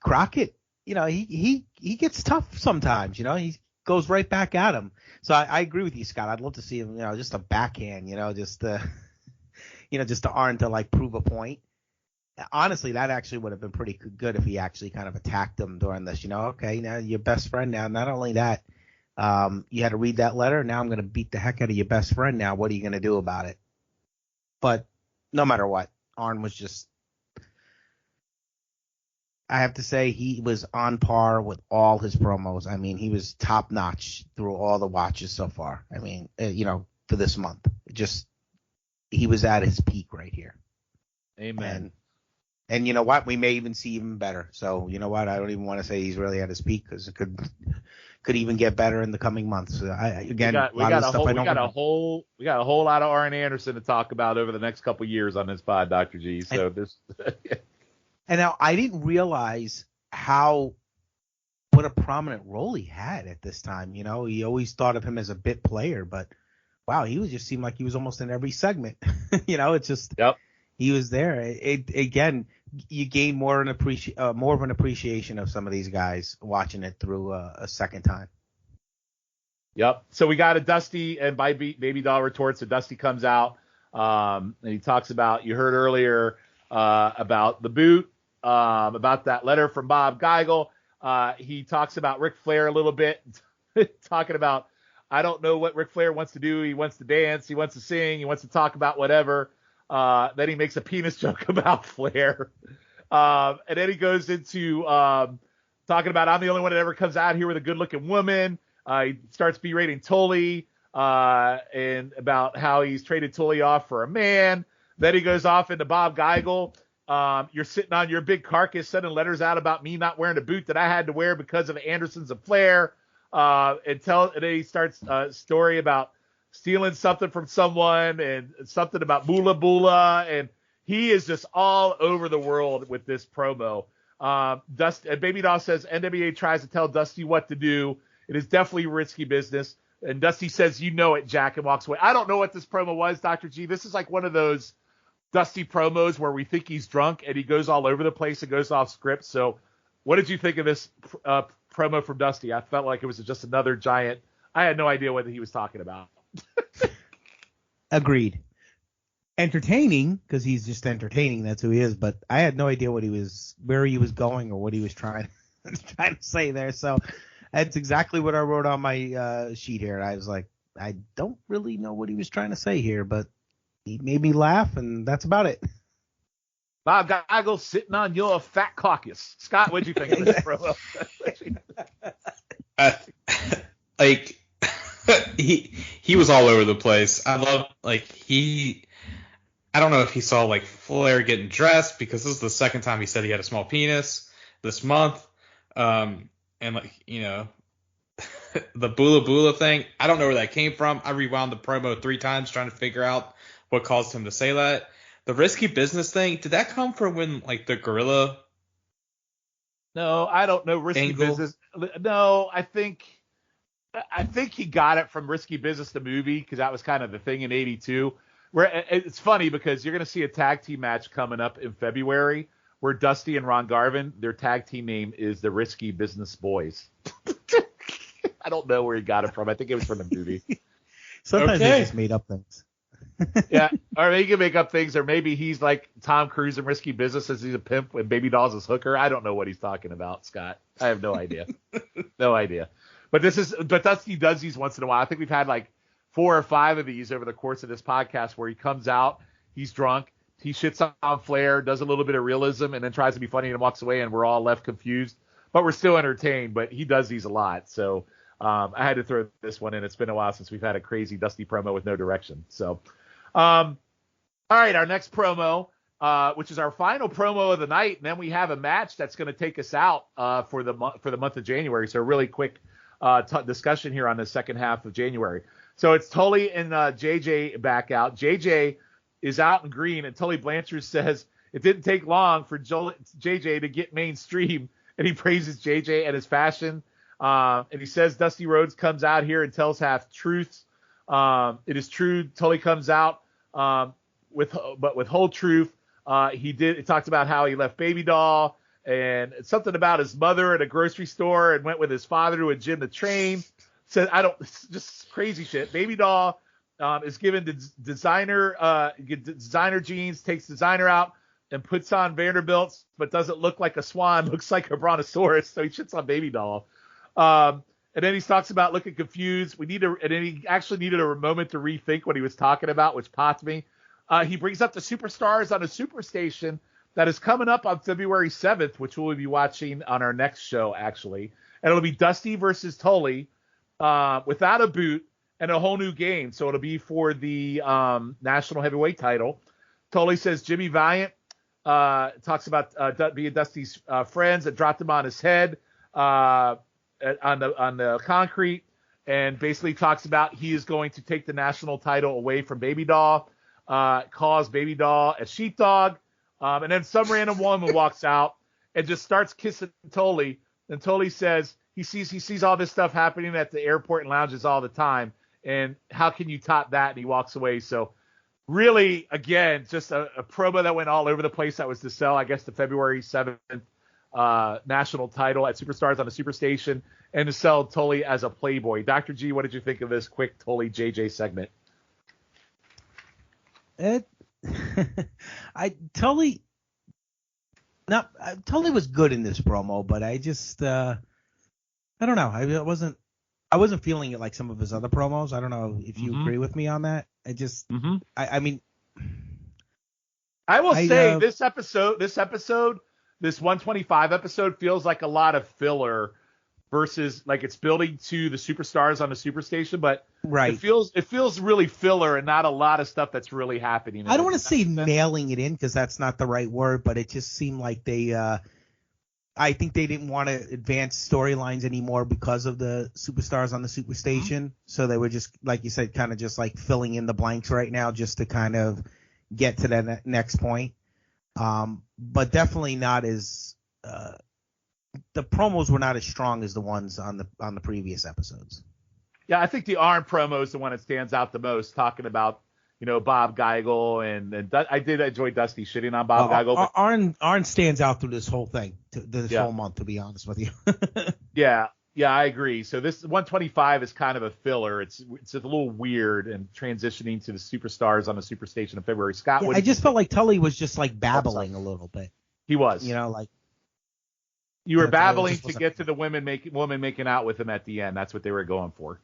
Crockett, he gets tough sometimes, he goes right back at him. So I agree with you, Scott. I'd love to see him, just a backhand, just to Arn to like prove a point. Honestly, that actually would have been pretty good if he actually kind of attacked him during this, okay, now your best friend now, not only that, you had to read that letter. Now I'm going to beat the heck out of your best friend. Now, what are you going to do about it? But no matter what, Arn was just, I have to say, he was on par with all his promos. I mean, he was top notch through all the watches so far. I mean, for this month, he was at his peak right here. Amen. And you know what? We may even see even better. So you know what? I don't even want to say he's really at his peak, because it could even get better in the coming months. We got a whole lot of Arn Anderson to talk about over the next couple years on this pod, Dr. G. So And now I didn't realize what a prominent role he had at this time. He always thought of him as a bit player, but wow, just seemed like he was almost in every segment. It's just, yep. He was there. Again, you gain more of an appreciation of some of these guys watching it through a second time. Yep. So we got a Dusty, and Baby Doll retorts. So Dusty comes out, and he talks about, you heard earlier, about the boot, about that letter from Bob Geigel. He talks about Ric Flair a little bit, talking about, I don't know what Ric Flair wants to do. He wants to dance. He wants to sing. He wants to talk about whatever. Then he makes a penis joke about Flair. And then he goes into talking about, I'm the only one that ever comes out here with a good-looking woman. He starts berating Tully and about how he's traded Tully off for a man. Then he goes off into Bob Geigel. You're sitting on your big carcass sending letters out about me not wearing a boot that I had to wear because of Anderson's and Flair. And then he starts a story about stealing something from someone and something about Bula Bula. And he is just all over the world with this promo. Baby Doll says NWA tries to tell Dusty what to do. It is definitely risky business. And Dusty says, you know it, Jack, and walks away. I don't know what this promo was, Dr. G. This is like one of those Dusty promos where we think he's drunk and he goes all over the place and goes off script. So what did you think of this promo from Dusty? I felt like it was just another giant. I had no idea what he was talking about. Agreed. Entertaining, because he's just entertaining. That's who he is. But I had no idea where he was going, or what he was trying to say there. So that's exactly what I wrote on my sheet here. I was like, I don't really know what he was trying to say here, but he made me laugh, and that's about it. Bob Geigel sitting on your fat caucus. Scott, what'd you think of this promo? He was all over the place. I love, I don't know if he saw Flair getting dressed, because this is the second time he said he had a small penis this month. And the Bula Bula thing, I don't know where that came from. I rewound the promo 3 times trying to figure out what caused him to say that. The risky business thing, did that come from when the gorilla? No, I don't know. Risky business. No, I think he got it from Risky Business, the movie, because that was kind of the thing in '82. Where it's funny because you're going to see a tag team match coming up in February where Dusty and Ron Garvin, their tag team name is the Risky Business Boys. I don't know where he got it from. I think it was from the movie. Sometimes they just made up things. Yeah, or he can make up things, or maybe he's like Tom Cruise in Risky Business as he's a pimp and Baby Doll's his hooker. I don't know what he's talking about, Scott. I have no idea. No idea. But Dusty does these once in a while. I think we've had 4 or 5 of these over the course of this podcast where he comes out, he's drunk, he shits on Flair, does a little bit of realism, and then tries to be funny and walks away, and we're all left confused. But we're still entertained. But he does these a lot. So I had to throw this one in. It's been a while since we've had a crazy Dusty promo with no direction. So All right, our next promo, which is our final promo of the night, and then we have a match that's going to take us out for the month of January. So a really quick discussion here on the second half of January. So it's Tully and JJ back out. JJ is out in green, and Tully Blanchard says it didn't take long for JJ to get mainstream, and he praises JJ and his fashion. And he says Dusty Rhodes comes out here and tells half truths. It is true. Tully comes out with whole truth. It talked about how he left Baby Doll and something about his mother at a grocery store and went with his father to a gym to train. Said just crazy shit. Baby Doll is given designer jeans, takes designer out and puts on Vanderbilts, but doesn't look like a swan, looks like a brontosaurus. So he shits on Baby Doll. And then he talks about looking confused. And then he actually needed a moment to rethink what he was talking about, which popped me. He brings up the Superstars on a Superstation that is coming up on February 7th, which we'll be watching on our next show, actually. And it'll be Dusty versus Tully without a boot and a whole new game. So it'll be for the national heavyweight title. Tully says Jimmy Valiant talks about being Dusty's friends that dropped him on his head on the concrete, and basically talks about he is going to take the national title away from Baby Doll, calls Baby Doll a sheepdog, and then some random woman walks out and just starts kissing Tully, and Tully says he sees all this stuff happening at the airport and lounges all the time, and how can you top that? And he walks away. So really, again, just a promo that went all over the place that was to sell, I guess, the February 7th national title at Superstars on the Superstation, and to sell Tully as a Playboy. Dr. G, what did you think of this quick Tully JJ segment? Tully was good in this promo, but I just I don't know. I wasn't feeling it like some of his other promos. I don't know if you agree with me on that. I just I mean, I will say this episode, this 125 episode feels like a lot of filler versus like it's building to the Superstars on the Superstation, but right. It feels really filler and not a lot of stuff that's really happening. I don't want to say nailing it in because that's not the right word, but it just seemed like they I think they didn't want to advance storylines anymore because of the Superstars on the Superstation. So they were just, like you said, kind of just like filling in the blanks right now just to kind of get to that next point. But definitely not as the promos were not as strong as the ones on the previous episodes. Yeah, I think the Arn promo is the one that stands out the most, talking about, Bob Geigel, and I did enjoy Dusty shitting on Bob Geigel. But Arn stands out through this whole thing, whole month, to be honest with you. Yeah, I agree. So this 125 is kind of a filler. It's a little weird and transitioning to the Superstars on the Superstation in February. Scott, I just felt like Tully was just like babbling a little bit. He was, like you were babbling to get to the woman making out with him at the end. That's what they were going for.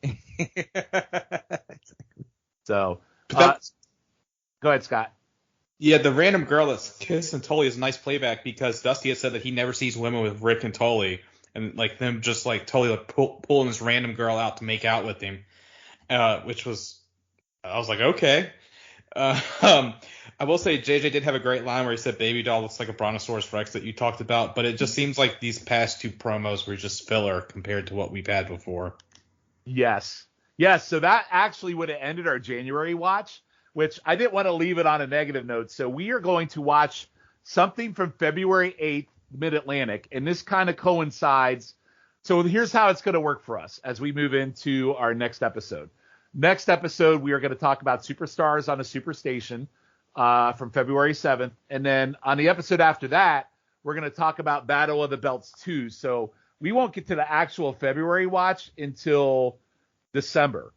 So. Go ahead, Scott. Yeah, the random girl that's kissing Tully is a nice playback because Dusty had said that he never sees women with Rick and Tully, and like them just like Tully like pulling this random girl out to make out with him, which was, I was like, okay. I will say JJ did have a great line where he said Baby Doll looks like a Brontosaurus Rex that you talked about, but it just seems like these past two promos were just filler compared to what we've had before. Yes, so that actually would have ended our January watch, which I didn't want to leave it on a negative note. So we are going to watch something from February 8th, Mid-Atlantic, and this kind of coincides. So here's how it's going to work for us as we move into our next episode. Next episode, we are going to talk about Superstars on a Superstation from February 7th. And then on the episode after that, we're going to talk about Battle of the Belts 2. So we won't get to the actual February watch until December.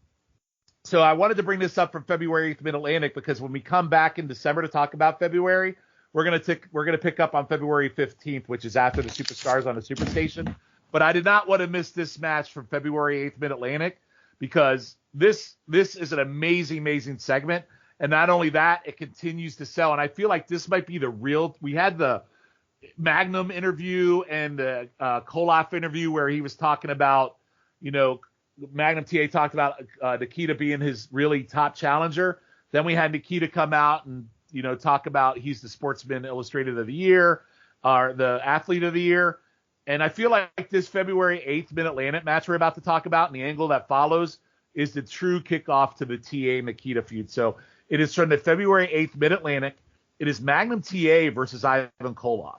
So I wanted to bring this up from February 8th, Mid-Atlantic, because when we come back in December to talk about February, we're gonna pick up on February 15th, which is after the Superstars on the Superstation. But I did not want to miss this match from February 8th, Mid-Atlantic, because this is an amazing segment. And not only that, it continues to sell. And I feel like this might be the real. We had the Magnum interview and the Koloff interview where he was talking about, Magnum TA talked about Nikita being his really top challenger. Then we had Nikita come out and talk about he's the Sportsman Illustrated of the Year or the Athlete of the Year. And I feel like this February 8th Mid-Atlantic match we're about to talk about and the angle that follows is the true kickoff to the TA Nikita feud. So it is from the February 8th Mid-Atlantic. It is Magnum TA versus Ivan Koloff.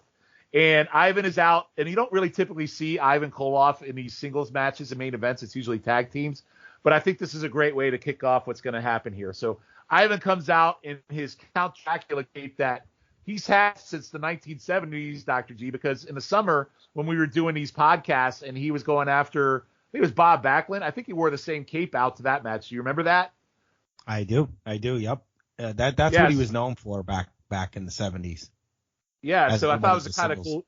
And Ivan is out, and you don't really typically see Ivan Koloff in these singles matches and main events. It's usually tag teams. But I think this is a great way to kick off what's going to happen here. So Ivan comes out in his Count Dracula cape that he's had since the 1970s, Dr. G, because in the summer when we were doing these podcasts and he was going after, I think it was Bob Backlund. I think he wore the same cape out to that match. Do you remember that? I do. Yep. That's what he was known for back in the 70s. Yeah. So I thought it was a kind of cool.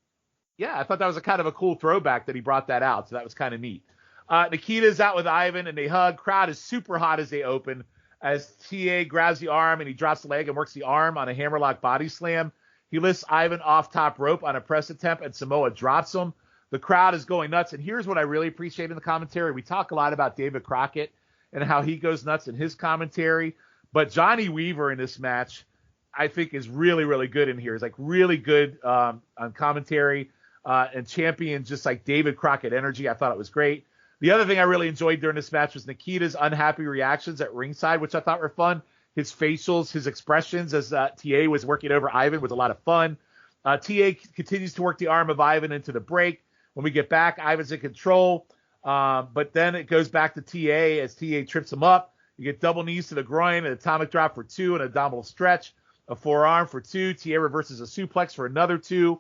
Yeah. I thought that was a kind of a cool throwback that he brought that out. So that was kind of neat. Nikita's out with Ivan and they hug. Crowd is super hot as they open. As TA grabs the arm and he drops the leg and works the arm on a hammerlock body slam. He lifts Ivan off top rope on a press attempt and Samoa drops him. The crowd is going nuts. And here's what I really appreciate in the commentary. We talk a lot about David Crockett and how he goes nuts in his commentary. But Johnny Weaver in this match, I think, is really, really good in here. He's like really good on commentary and champion just like David Crockett energy. I thought it was great. The other thing I really enjoyed during this match was Nikita's unhappy reactions at ringside, which I thought were fun. His facials, his expressions as TA was working over Ivan was a lot of fun. TA continues to work the arm of Ivan into the break. When we get back, Ivan's in control. But then it goes back to TA as TA trips him up. You get double knees to the groin, an atomic drop for 2, an abdominal stretch, a forearm for 2. TA reverses a suplex for another 2.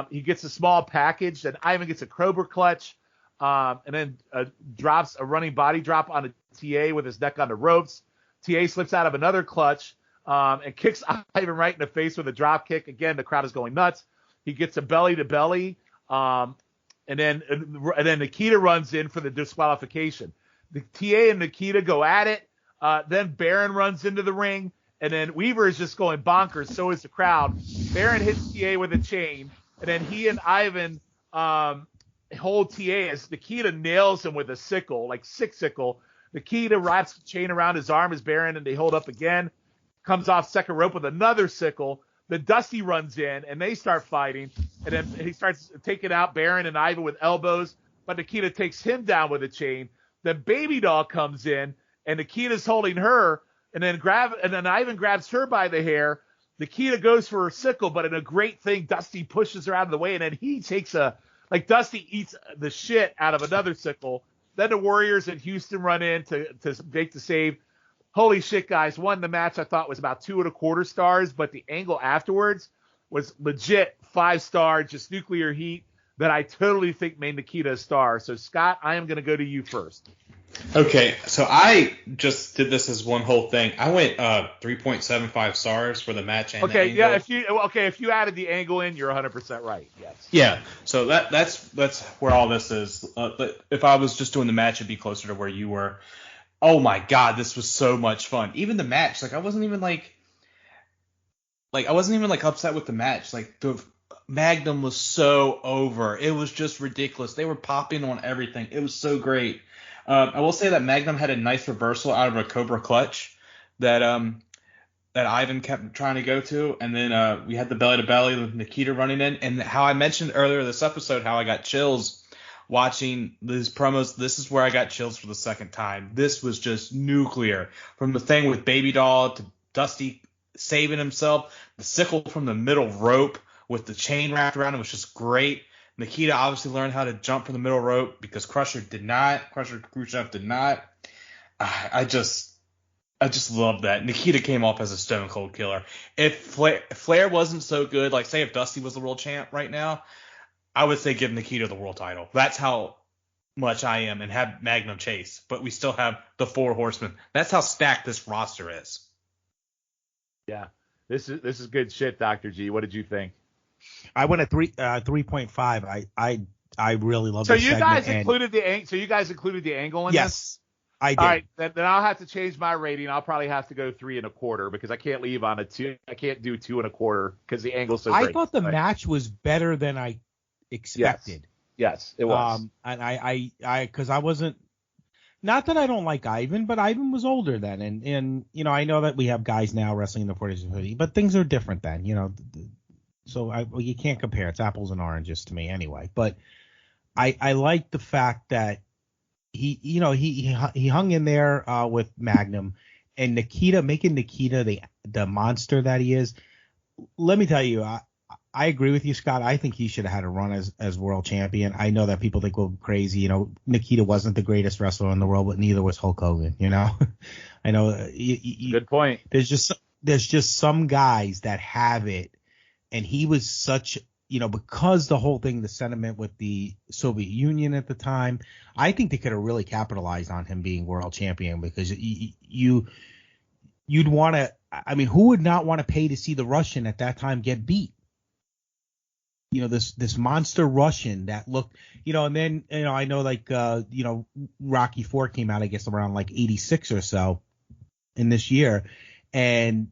He gets a small package. Then Ivan gets a Cobra clutch. And then drops a running body drop on a TA with his neck on the ropes. TA slips out of another clutch and kicks Ivan right in the face with a drop kick. Again, the crowd is going nuts. He gets a belly to belly, and then Nikita runs in for the disqualification. The TA and Nikita go at it. Then Baron runs into the ring, and then Weaver is just going bonkers. So is the crowd. Baron hits TA with a chain, and then he and Ivan hold TA as Nikita nails him with a sickle, like sickle. Nikita wraps the chain around his arm as Baron, and they hold up again. Comes off second rope with another sickle. Then Dusty runs in, and they start fighting. And then he starts taking out Baron and Ivan with elbows, but Nikita takes him down with a chain. Then Baby Doll comes in, and Nikita's holding her, and then Ivan grabs her by the hair. Nikita goes for her sickle, but in a great thing, Dusty pushes her out of the way, and then he takes Dusty eats the shit out of another sickle. Then the Warriors and Houston run in to make the save. Holy shit, guys. Won the match I thought was about 2.25 stars, but the angle afterwards was legit 5-star, just nuclear heat that I totally think made Nikita a star. So, Scott, I am going to go to you first. Okay, so I just did this as one whole thing. I went 3.75 stars for the match and the angle. If you added the angle in, you're 100% right. Yes. Yeah. So that's where all this is. But if I was just doing the match, it'd be closer to where you were. Oh my God, this was so much fun. Even the match, I wasn't even upset with the match. Like the Magnum was so over. It was just ridiculous. They were popping on everything. It was so great. I will say that Magnum had a nice reversal out of a Cobra clutch that Ivan kept trying to go to, and then we had the belly to belly with Nikita running in, and how I mentioned earlier this episode how I got chills watching these promos. This is where I got chills for the second time. This was just nuclear, from the thing with Baby Doll to Dusty saving himself, the sickle from the middle rope with the chain wrapped around it was just great. Nikita obviously learned how to jump from the middle rope because Crusher Khrushchev did not. I just love that. Nikita came off as a stone cold killer. If Flair wasn't so good, like say if Dusty was the world champ right now, I would say give Nikita the world title. That's how much I am, and have Magnum chase. But we still have the 4 horsemen. That's how stacked this roster is. Yeah, this is good shit, Dr. G. What did you think? I went at 3.5. I really love this segment. So you guys included the angle in this? Yes, I did. All right, then I'll have to change my rating. I'll probably have to go 3.25 because I can't leave on a 2. I can't do 2.25 because the angle's so great. I thought the match was better than I expected. Yes, it was. And I because I wasn't Not that I don't like Ivan, but Ivan was older then, and I know that we have guys now wrestling in the 40s and 50s, but things are different then, So you can't compare. It's apples and oranges to me anyway. But I like the fact that he hung in there with Magnum, and making Nikita the monster that he is. Let me tell you, I agree with you, Scott. I think he should have had a run as world champion. I know that people think we're crazy. Nikita wasn't the greatest wrestler in the world, but neither was Hulk Hogan. I know. Good point. There's just some guys that have it, and he was such. Because the whole thing, the sentiment with the Soviet Union at the time, I think they could have really capitalized on him being world champion, because you'd want to. I mean, who would not want to pay to see the Russian at that time get beat? This monster Russian that looked, and then, I know Rocky IV came out, I guess, around like 86 or so in this year. And,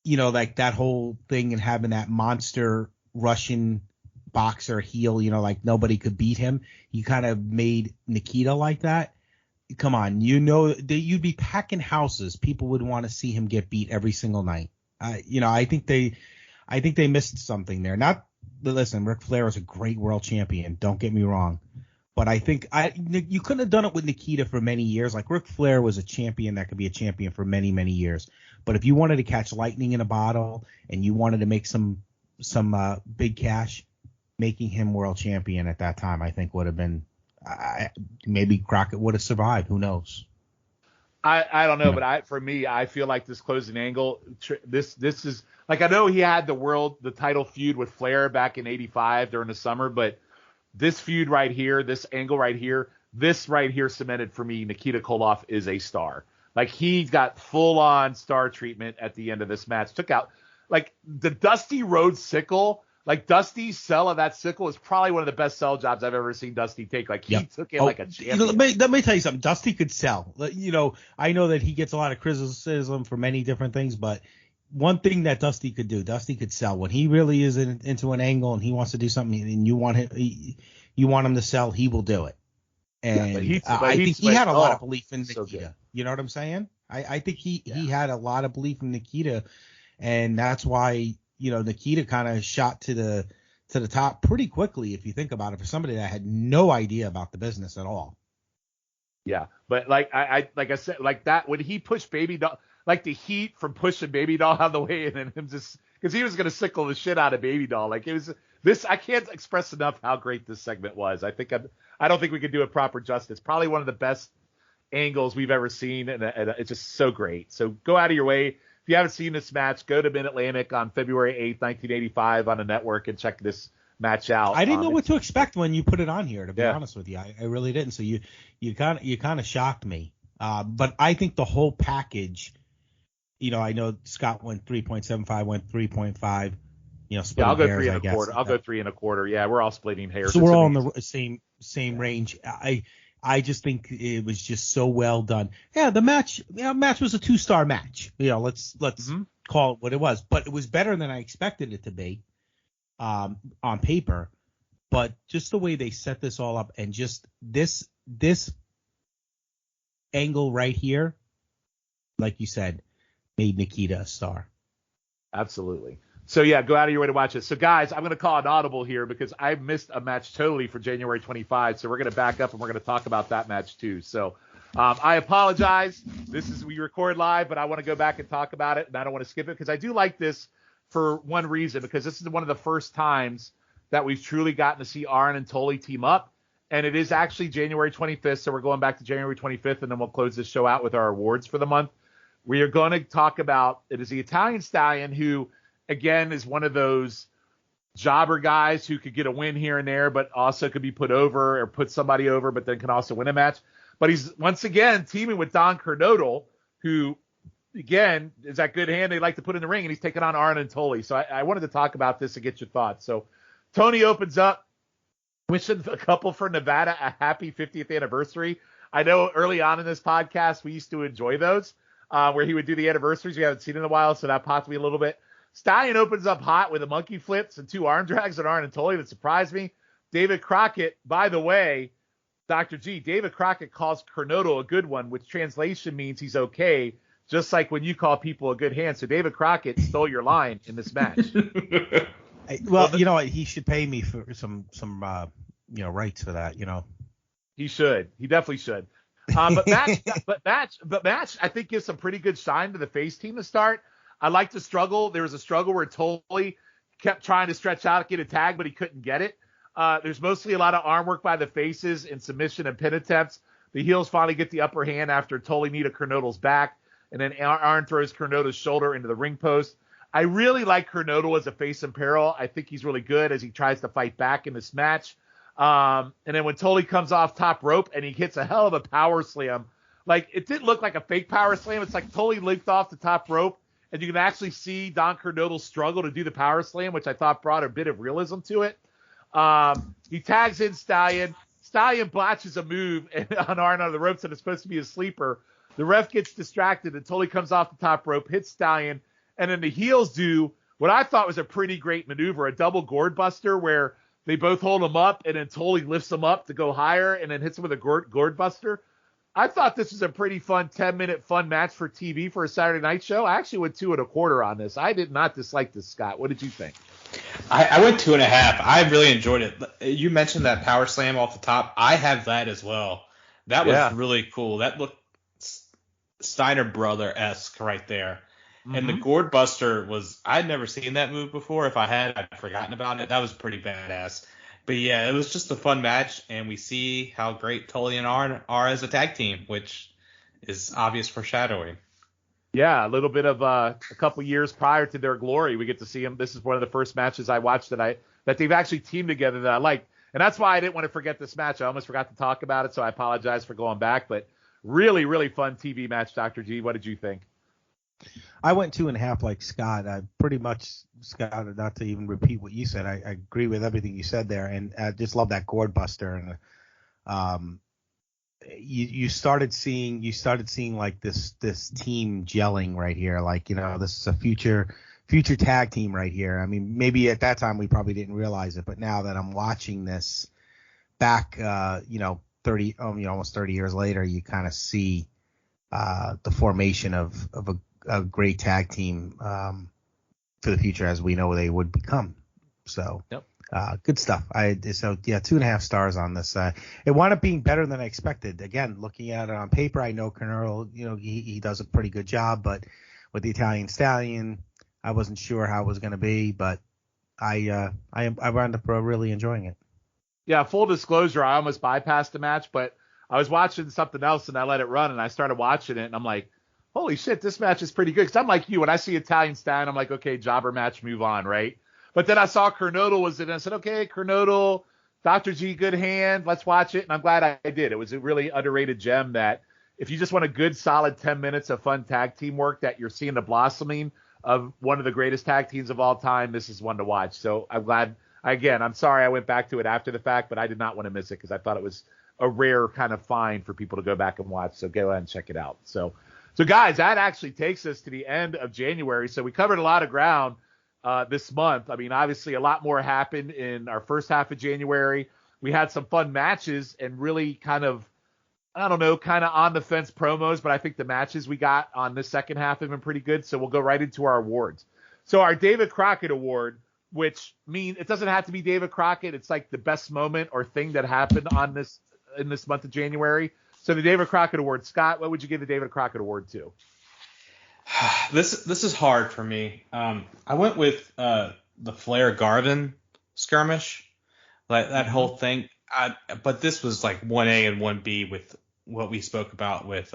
that whole thing and having that monster Russian boxer heel, nobody could beat him. You kind of made Nikita like that. Come on, you'd be packing houses. People would want to see him get beat every single night. I think they missed something there. Listen, Ric Flair is a great world champion. Don't get me wrong. But I think you couldn't have done it with Nikita for many years. Like, Ric Flair was a champion that could be a champion for many, many years. But if you wanted to catch lightning in a bottle and you wanted to make some big cash, making him world champion at that time, I think would have been maybe Crockett would have survived. Who knows? I don't know, but for me, I feel like this closing angle, this is like, I know he had the title feud with Flair back in '85 during the summer, but this feud right here, this angle right here, this right here cemented for me, Nikita Koloff is a star. Like, he got full on star treatment at the end of this match. Took out like the Dusty Rhodes sickle. Like, Dusty's sell of that sickle is probably one of the best sell jobs I've ever seen Dusty take. Like, he took it like a champion. Let me tell you something. Dusty could sell. I know that he gets a lot of criticism for many different things, but one thing that Dusty could do, Dusty could sell. When he really is into an angle and he wants to do something and you want him to sell, he will do it. And I think he had a lot of belief in Nikita. So you know what I'm saying? I think he had a lot of belief in Nikita, and that's why Nikita kind of shot to the top pretty quickly, if you think about it, for somebody that had no idea about the business at all. Yeah, but like I said, like that when he pushed Baby Doll, like the heat from pushing Baby Doll out of the way, and then him just because he was gonna sickle the shit out of Baby Doll. Like, it was this. I can't express enough how great this segment was. I don't think we could do it proper justice. Probably one of the best angles we've ever seen, and it's just so great. So go out of your way. If you haven't seen this match, go to Mid-Atlantic on February 8th, 1985 on the network and check this match out. I didn't know what to expect when you put it on here, to be honest with you. I really didn't. So you kind of shocked me. But I think the whole package, I know Scott went 3.75, went 3.5, I'll go hairs, 3.25. I'll go 3.25. Yeah, we're all splitting hairs. So we're all in the same range. I just think it was just so well done. Yeah, the match was a 2-star match. Let's call it what it was. But it was better than I expected it to be on paper. But just the way they set this all up, and just this angle right here, like you said, made Nikita a star. Absolutely. So, yeah, go out of your way to watch it. So, guys, I'm going to call an audible here because I missed a match totally for January 25. So we're going to back up and we're going to talk about that match too. So I apologize. We record live, but I want to go back and talk about it, and I don't want to skip it because I do like this for one reason, because this is one of the first times that we've truly gotten to see Arn and Tully team up. And it is actually January 25th. So we're going back to January 25th, and then we'll close this show out with our awards for the month. We are going to talk about, it is the Italian Stallion, who, again, is one of those jobber guys who could get a win here and there, but also could be put over or put somebody over, but then can also win a match. But he's once again teaming with Don Kernodle, who, again, is that good hand they like to put in the ring, and he's taking on Arn and Tully. So I wanted to talk about this and get your thoughts. So Tony opens up, wishing the couple for Nevada a happy 50th anniversary. I know early on in this podcast we used to enjoy those, where he would do the anniversaries. We haven't seen in a while, so that popped me a little bit. Stallion opens up hot with a monkey flips and 2 arm drags on Arn and Tully that surprised me. David Crockett, by the way, Dr. G, David Crockett calls Cornotto a good one, which translation means he's okay, just like when you call people a good hand. So David Crockett stole your line in this match. Well, you know what? He should pay me for some rights for that. He should. He definitely should. But match, I think gives some pretty good shine to the face team to start. I like the struggle. There was a struggle where Tully kept trying to stretch out, get a tag, but he couldn't get it. There's mostly a lot of arm work by the faces and submission and pin attempts. The heels finally get the upper hand after Tully knee to Cornotto's back, and then Arn throws Cornotto's shoulder into the ring post. I really like Cornotto as a face in peril. I think he's really good as he tries to fight back in this match. And then when Tully comes off top rope and he hits a hell of a power slam, like it didn't look like a fake power slam. It's like Tully leaped off the top rope, and you can actually see Don Cornotto struggle to do the power slam, which I thought brought a bit of realism to it. He tags in Stallion. Stallion botches a move on Arn on the ropes, and it's supposed to be a sleeper. The ref gets distracted, and Tully comes off the top rope, hits Stallion, and then the heels do what I thought was a pretty great maneuver, a double gourd buster where they both hold him up, and then Tully lifts him up to go higher and then hits him with a gourd buster. I thought this was a pretty fun 10-minute fun match for TV for a Saturday night show. I actually went 2 1/4 on this. I did not dislike this, Scott. What did you think? I went 2.5. I really enjoyed it. You mentioned that power slam off the top. I have that as well. That was really cool. That looked Steiner Brother-esque right there. Mm-hmm. And the gourd buster was, I'd never seen that move before. If I had, I'd forgotten about it. That was pretty badass. But yeah, it was just a fun match, and we see how great Tully and Arn are as a tag team, which is obvious foreshadowing. Yeah, a little bit of a couple years prior to their glory, we get to see them. This is one of the first matches I watched that they've actually teamed together that I liked. And that's why I didn't want to forget this match. I almost forgot to talk about it, so I apologize for going back. But really, really fun TV match, Dr. G. What did you think? I went 2.5 like Scott. I pretty much, Scott, not to even repeat what you said, I agree with everything you said there, and I just love that gourd buster. And you started seeing like this team gelling right here. Like, this is a future tag team right here. I mean, maybe at that time we probably didn't realize it, but now that I'm watching this back, 30, almost 30 years later, you kind of see the formation of a great tag team for the future, as we know they would become. So, yep. Good stuff. 2.5 stars on this. It wound up being better than I expected. Again, looking at it on paper, I know Cornotto, he does a pretty good job, but with the Italian Stallion, I wasn't sure how it was going to be, but I wound up really enjoying it. Yeah, full disclosure, I almost bypassed the match, but I was watching something else and I let it run, and I started watching it, and I'm like, holy shit, this match is pretty good. Because I'm like you, when I see Italian Stallion, I'm like, okay, jobber match, move on, right? But then I saw Cornotto was in it, and I said, okay, Cornotto, Dr. G, good hand, let's watch it. And I'm glad I did. It was a really underrated gem that if you just want a good, solid 10 minutes of fun tag team work that you're seeing the blossoming of one of the greatest tag teams of all time, this is one to watch. So I'm glad. Again, I'm sorry I went back to it after the fact, but I did not want to miss it because I thought it was a rare kind of find for people to go back and watch. So go ahead and check it out. So guys, that actually takes us to the end of January. So we covered a lot of ground this month. I mean, obviously a lot more happened in our first half of January. We had some fun matches and really kind of on the fence promos, but I think the matches we got on this second half have been pretty good. So we'll go right into our awards. So our David Crockett Award, which means it doesn't have to be David Crockett. It's like the best moment or thing that happened in this month of January. So the David Crockett Award, Scott, what would you give the David Crockett Award to? This is hard for me. I went with the Flair Garvin skirmish, like that whole thing. But this was like 1A and 1B with what we spoke about with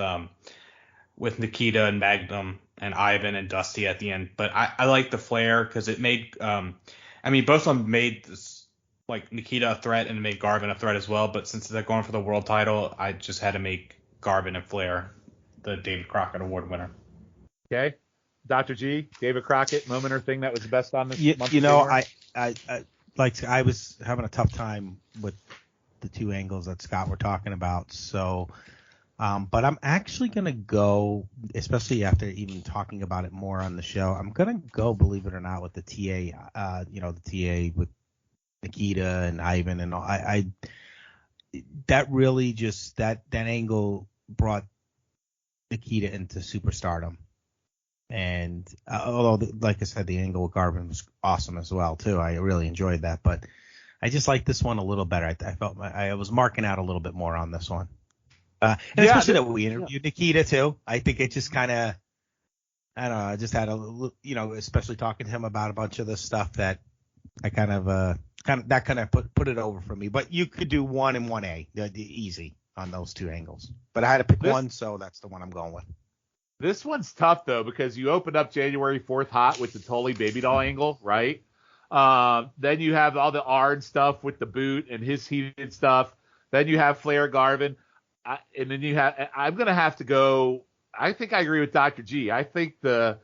Nikita and Magnum and Ivan and Dusty at the end. But I like the Flair because it made both of them made this, like Nikita a threat and made Garvin a threat as well. But since they're going for the world title, I just had to make Garvin and Flair the David Crockett Award winner. Okay. Dr. G, David Crockett, moment or thing that was the best on this month? I was having a tough time with the two angles that Scott were talking about. So, but I'm actually going to go, especially after even talking about it more on the show, I'm going to go, believe it or not, with the TA, the TA with Nikita and Ivan and all. that really just that angle brought Nikita into superstardom. And although, like I said, the angle with Garvin was awesome as well too. I really enjoyed that, but I just like this one a little better. I felt I was marking out a little bit more on this one. And especially that we interviewed Nikita too. I think it just kind of, I don't know, I just had especially talking to him about a bunch of the stuff that I kind of put it over for me. But you could do 1 and 1A, easy on those two angles. But I had to pick one, so that's the one I'm going with. This one's tough though, because you opened up January 4th hot with the Tully baby doll angle, right? Then you have all the Arn stuff with the boot and his heated stuff. Then you have Flair Garvin. And then I'm going to have to go. I think I agree with Dr. G. I think the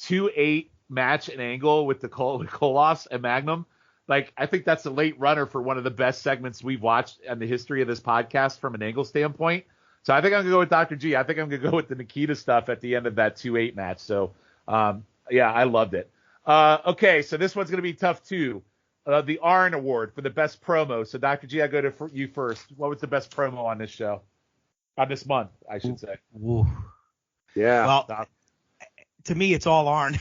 2-8 match and angle with the Koloffs and Magnum, like, I think that's a late runner for one of the best segments we've watched in the history of this podcast from an angle standpoint. So I think I'm going to go with Dr. G. I think I'm going to go with the Nikita stuff at the end of that 2-8 match. So, yeah, I loved it. Okay, so this one's going to be tough too. The Arn Award for the best promo. So, Dr. G, I go to you first. What was the best promo on this show? On this month, I should say. Ooh. Yeah. Well, to me, it's all Arn.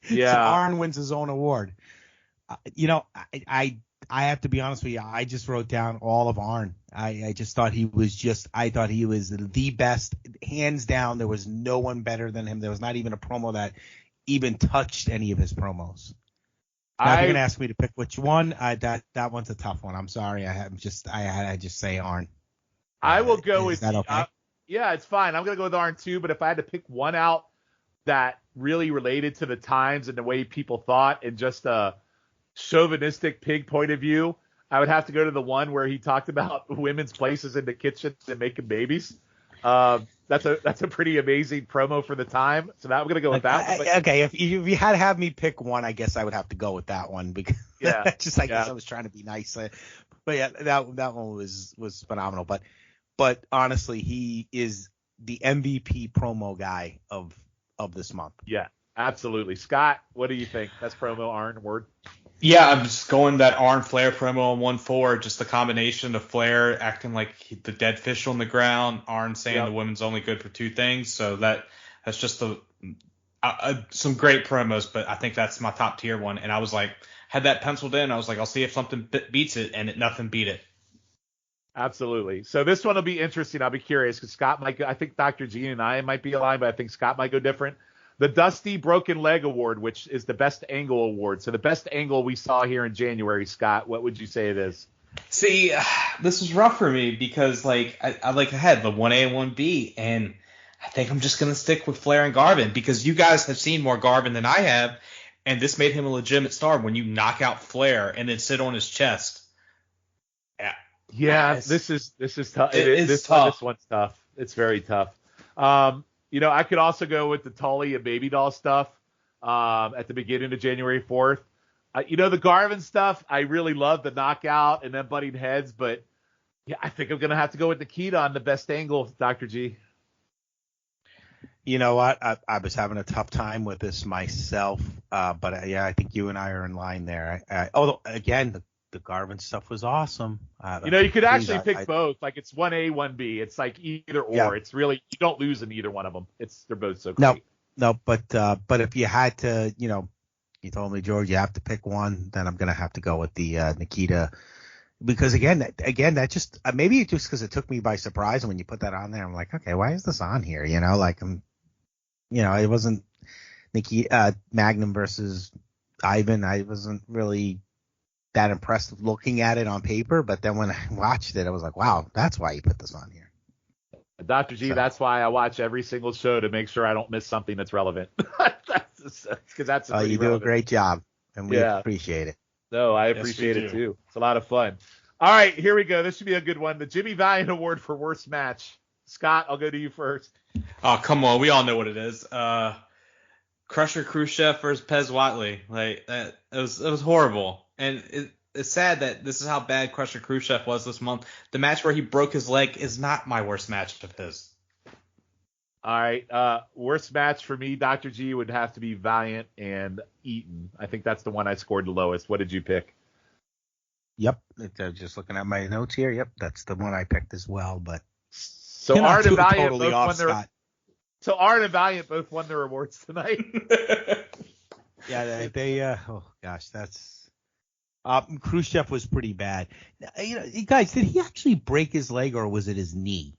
Yeah. So Arn wins his own award. I have to be honest with you. I just wrote down all of Arn. I just thought he was the best, hands down. There was no one better than him. There was not even a promo that even touched any of his promos. Now, if you're gonna ask me to pick which one, that one's a tough one. I'm sorry. I just say Arn. I will go with. Is that okay? Yeah, it's fine. I'm gonna go with Arn too. But if I had to pick one out that really related to the times and the way people thought and just a chauvinistic pig point of view, I would have to go to the one where he talked about women's places in the kitchen and making babies. That's a pretty amazing promo for the time. So now I'm gonna go with that one. Okay, if you had to have me pick one, I guess I would have to go with that one because guess I was trying to be nice. But yeah, that one was phenomenal. But honestly, he is the MVP promo guy of this month. Yeah, absolutely. Scott, what do you think? Best promo, Arn, word? Yeah, I'm just going that Arn Flair promo on 1-4, just the combination of Flair acting like the dead fish on the ground, Arn saying the women's only good for two things. So that's just some great promos, but I think that's my top tier one. And I was like, had that penciled in. I was like, I'll see if something beats it, and nothing beat it. Absolutely. So this one will be interesting. I'll be curious because Scott might go. I think Dr. G and I might be aligned, but I think Scott might go different. The Dusty Broken Leg Award, which is the best angle award. So the best angle we saw here in January, Scott, what would you say it is? See, this was rough for me because I had the 1A and 1B, and I think I'm just going to stick with Flair and Garvin because you guys have seen more Garvin than I have, and this made him a legitimate star when you knock out Flair and then sit on his chest. Yeah, this is tough. This one's tough. It's very tough. I could also go with the Tully and baby doll stuff at the beginning of January 4th. The Garvin stuff, I really love the knockout and then butting heads, but yeah, I think I'm going to have to go with Nikita on the best angle, Dr. G. You know what? I was having a tough time with this myself, but I think you and I are in line there. Although, again, the Garvin stuff was awesome. You could actually pick both. Like it's 1A, 1B. It's like either or. Yeah. It's really, you don't lose in either one of them. They're both so great. No, but if you had to, you told me, George, you have to pick one, then I'm going to have to go with the Nikita. Because again, that just, maybe it's just because it took me by surprise. And when you put that on there, I'm like, okay, why is this on here? It wasn't Nikita, Magnum versus Ivan. I wasn't really that impressed with looking at it on paper, but then when I watched it, I was like, wow, that's why you put this on here. Dr. G, that's why I watch every single show to make sure I don't miss something that's relevant. You do a great job, and we appreciate it. No, I appreciate it too. It's a lot of fun. All right, here we go. This should be a good one. The Jimmy Valiant Award for Worst Match. Scott, I'll go to you first. Oh, come on. We all know what it is. Crusher Khrushchev versus Pez Watley. It was horrible. And it's sad that this is how bad Crusher Khrushchev was this month. The match where he broke his leg is not my worst match of his. All right. Worst match for me, Dr. G, would have to be Valiant and Eaton. I think that's the one I scored the lowest. What did you pick? Yep. Just looking at my notes here. Yep, that's the one I picked as well. But so Arn and Valiant totally both won their. Scott. So Arn and Valiant both won their awards tonight. Yeah, they oh gosh, that's Khrushchev was pretty bad. You guys, did he actually break his leg or was it his knee?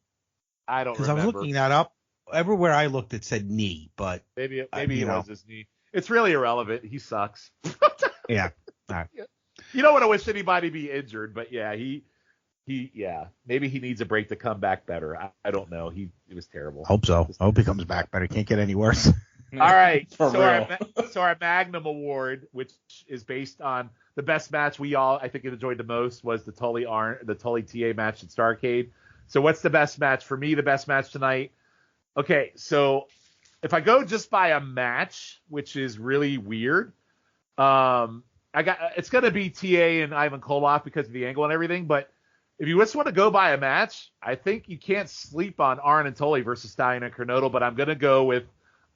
I don't remember. Because I was looking that up. Everywhere I looked, it said knee, but maybe it was his knee. It's really irrelevant. He sucks. Yeah. All right. You don't want to wish anybody be injured, but yeah, maybe he needs a break to come back better. I don't know. He was terrible. Hope so. I hope he comes back better. Can't get any worse. All right. For So our Magnum Award, which is based on the best match we all I think enjoyed the most, was the Tully TA match at Starrcade. So what's the best match for me? The best match tonight. Okay, so if I go just by a match, which is really weird, it's gonna be TA and Ivan Koloff because of the angle and everything. But if you just want to go by a match, I think you can't sleep on Arn and Tully versus Stallion and Kernodle. But I'm gonna go with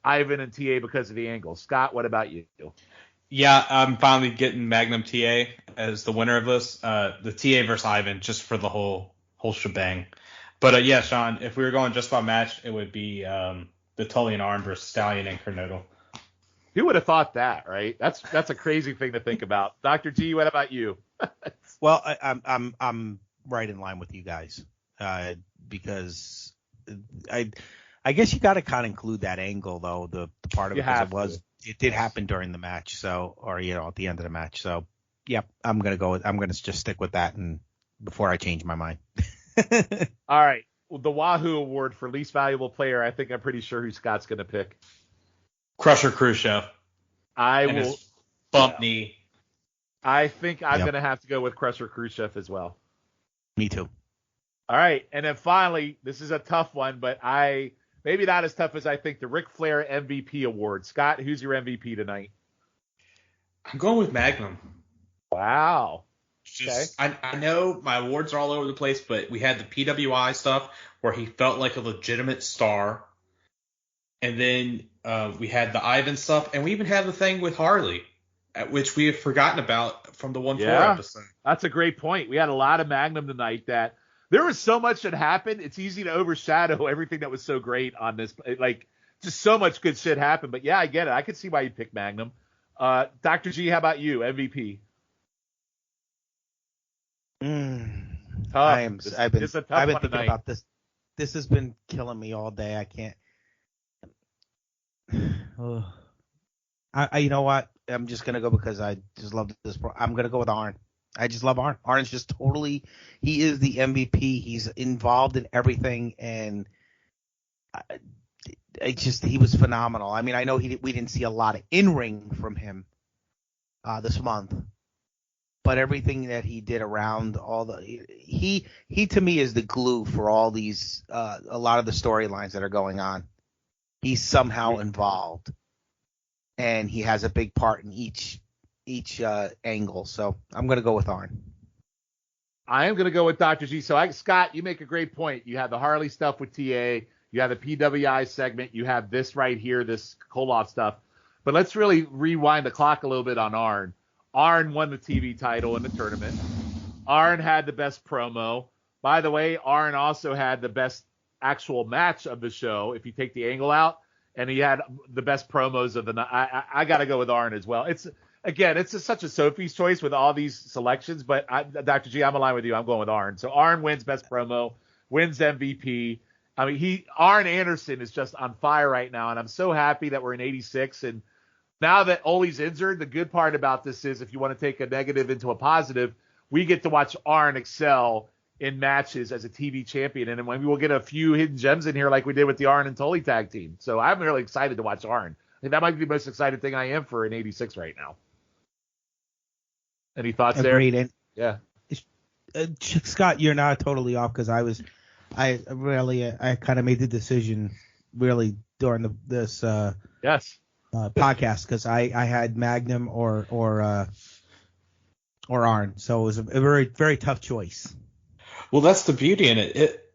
Ivan and TA because of the angle. Scott, what about you? Yeah, I'm finally getting Magnum TA as the winner of this. The TA versus Ivan, just for the whole shebang. But yeah, Shawn, if we were going just by match, it would be the Tully and Arn versus Stallion and Kernodle. Who would have thought that, right? That's a crazy thing to think about. Dr. G, what about you? Well, I'm right in line with you guys because I guess you got to kind of include that angle though, the part of it because it did happen during the match, so or at the end of the match. So yep, I'm gonna just stick with that and before I change my mind. All right. Well, the Wahoo Award for least valuable player, I'm pretty sure who Scott's going to pick. Crusher Khrushchev. Bump knee. I think I'm going to have to go with Crusher Khrushchev as well. Me too. All right. And then finally, this is a tough one, but maybe not as tough as I think, the Ric Flair MVP Award. Scott, who's your MVP tonight? I'm going with Magnum. Wow. I know my awards are all over the place, but we had the PWI stuff where he felt like a legitimate star. And then we had the Ivan stuff, and we even had the thing with Harley, which we have forgotten about from the 1-4 episode. That's a great point. We had a lot of Magnum tonight that there was so much that happened. It's easy to overshadow everything that was so great on this. Like, just so much good shit happened. But yeah, I get it. I could see why you'd pick Magnum. Dr. G, how about you? MVP? I've been thinking about this. This has been killing me all day. I can't. You know what? I'm just gonna go because I just love this. I'm gonna go with Arn. I just love Arn. Arn's just totally. He is the MVP. He's involved in everything, and he was phenomenal. I mean, I know we didn't see a lot of in-ring from him this month. But everything that he did around he to me is the glue for all these a lot of the storylines that are going on. He's somehow involved, and he has a big part in each angle. So I'm going to go with Arn. I am going to go with Dr. G. So Scott, you make a great point. You have the Harley stuff with TA. You have the PWI segment. You have this right here, this Koloff stuff. But let's really rewind the clock a little bit on Arn. Arn won the TV title in the tournament. Arn had the best promo. By the way, Arn also had the best actual match of the show, if you take the angle out, and he had the best promos of the night. I got to go with Arn as well. It's such a Sophie's choice with all these selections, but Dr. G, I'm aligned with you. I'm going with Arn. So Arn wins best promo, wins MVP. I mean, Arn Anderson is just on fire right now, and I'm so happy that we're in 86 and now that Ole's injured, the good part about this is if you want to take a negative into a positive, we get to watch Arn excel in matches as a TV champion. And we will get a few hidden gems in here like we did with the Arn and Tully tag team. So I'm really excited to watch Arn. I think that might be the most excited thing I am for in 86 right now. Any thoughts Agreed. there? Yeah. Scott, you're not totally off because I kind of made the decision really during this yes. Podcast because I had Magnum or Arn, so it was a very, very tough choice. Well, that's the beauty in it.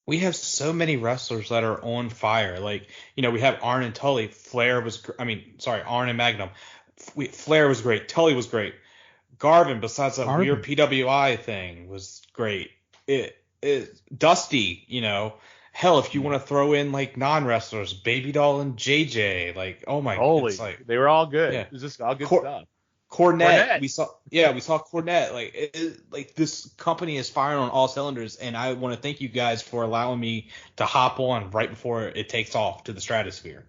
We have so many wrestlers that are on fire. Like, we have Arn and Tully. Arn and Magnum. Flair was great. Tully was great. Garvin, besides that weird PWI thing, was great. Dusty, hell, if you want to throw in like non-wrestlers, Baby Doll and JJ, like, oh my, holy, they were all good. Yeah. It was just all good stuff. Cornette, we saw Cornette. Like this company is firing on all cylinders, and I want to thank you guys for allowing me to hop on right before it takes off to the stratosphere.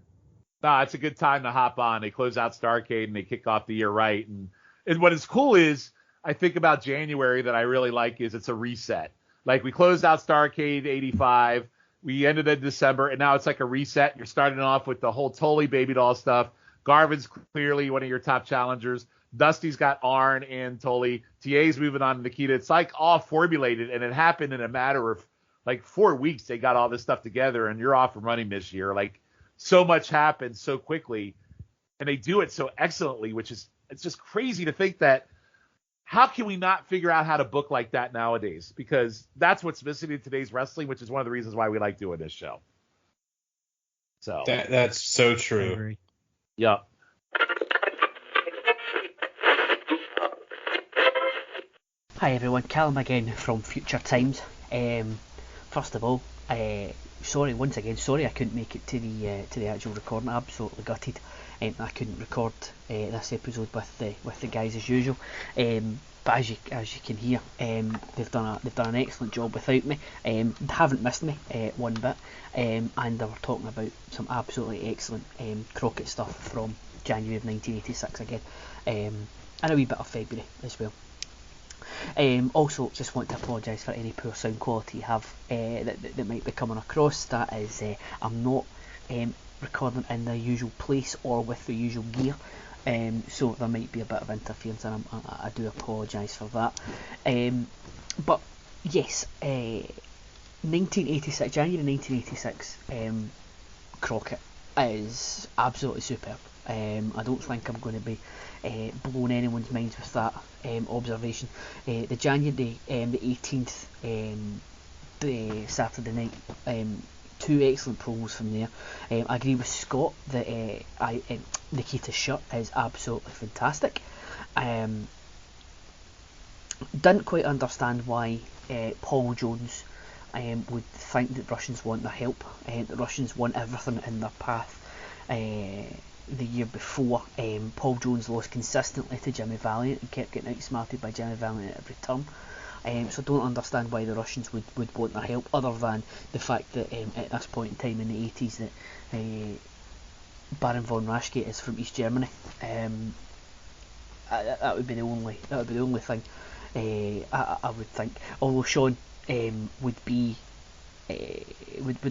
Nah, it's a good time to hop on. They close out Starrcade and they kick off the year right. And what is cool is, I think about January that I really like is it's a reset. Like, we closed out Starrcade 85, we ended in December, and now it's like a reset. You're starting off with the whole Tully Baby Doll stuff. Garvin's clearly one of your top challengers. Dusty's got Arn and Tully. TA's moving on to Nikita. It's like all formulated, and it happened in a matter of like 4 weeks. They got all this stuff together, and you're off and running this year. Like, so much happened so quickly, and they do it so excellently, it's just crazy to think that how can we not figure out how to book like that nowadays? Because that's what's missing in today's wrestling, which is one of the reasons why we like doing this show. So that's so true. Yep. Hi everyone, Callum again from Future Times. First of all, sorry I couldn't make it to the actual recording. Absolutely gutted. I couldn't record this episode with the guys as usual. But as you can hear, they've done an excellent job without me. They haven't missed me one bit. And they were talking about some absolutely excellent Crocket stuff from January of 1986 again, and a wee bit of February as well. Also, just want to apologise for any poor sound quality you have that might be coming across. That is, I'm not recording in the usual place or with the usual gear, so there might be a bit of interference, and I do apologise for that. But yes, 1986, January 1986, Crocket is absolutely superb. I don't think I'm going to be blowing anyone's minds with that observation. The January the 18th, the Saturday night, two excellent promos from there. I agree with Scott that Nikita's shirt is absolutely fantastic. Didn't quite understand why Paul Jones would think that Russians want their help. The Russians want everything in their path. The year before, Paul Jones lost consistently to Jimmy Valiant and kept getting outsmarted by Jimmy Valiant at every turn. So I don't understand why the Russians would want their help, other than the fact that at this point in time in the 80s that Baron von Raschke is from East Germany. That would be the only thing I would think. Although Shawn would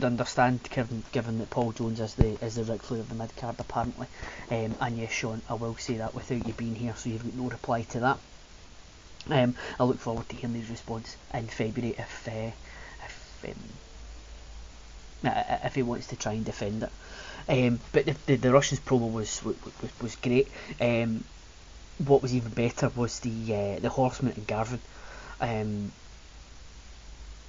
understand, given that Paul Jones is the Ric Flair of the mid card apparently. And yes, Shawn, I will say that without you being here, so you've got no reply to that. I look forward to hearing his response in February if he wants to try and defend it. But the Russians promo was great. What was even better was the Horseman and Garvin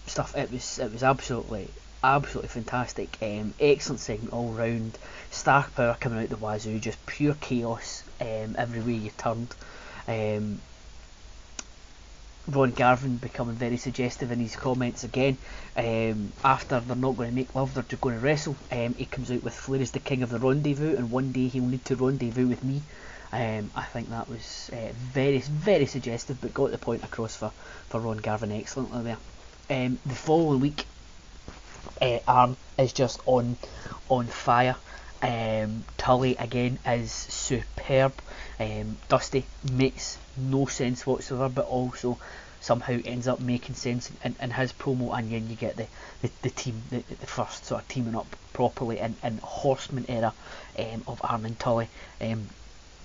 stuff. It was absolutely fantastic. Excellent segment all round. Star power coming out the wazoo, just pure chaos every way you turned. Ron Garvin becoming very suggestive in his comments again. After they're not going to make love, they're just going to wrestle. He comes out with Flair is the king of the rendezvous, and one day he'll need to rendezvous with me. I think that was very, very suggestive, but got the point across for Ron Garvin excellently there. The following week, Arn is just on fire. Tully again is superb. Dusty makes no sense whatsoever, but also somehow ends up making sense in his promo, and then you get the team, the first sort of teaming up properly in Horseman era of Arn and Tully.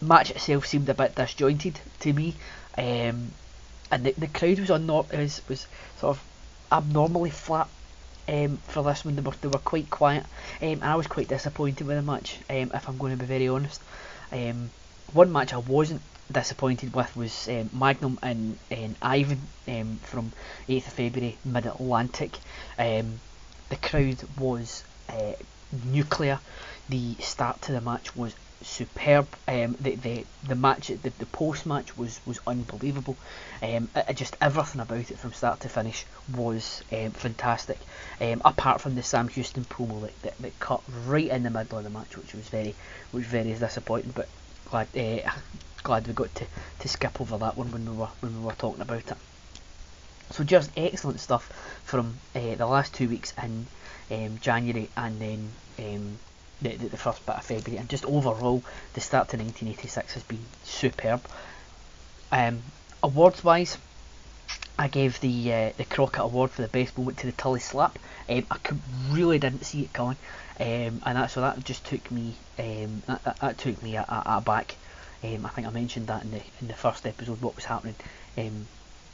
Match itself seemed a bit disjointed to me, and the crowd was sort of abnormally flat for this one. They were quite quiet, and I was quite disappointed with the match, if I'm going to be very honest. One match I wasn't disappointed with was Magnum and Ivan from 8th of February, Mid-Atlantic. The crowd was nuclear. The start to the match was superb. The match, the post match was unbelievable. Just everything about it from start to finish was fantastic. Apart from the Sam Houston promo that cut right in the middle of the match, which was very disappointing. But glad we got to skip over that one when we were talking about it. So just excellent stuff from the last 2 weeks in January, and then the first bit of February, and just overall the start to 1986 has been superb. Awards wise, I gave the Crocket Award for the best moment to the Tully slap. I really didn't see it coming, and that just took me that took me aback. I think I mentioned that in the first episode, what was happening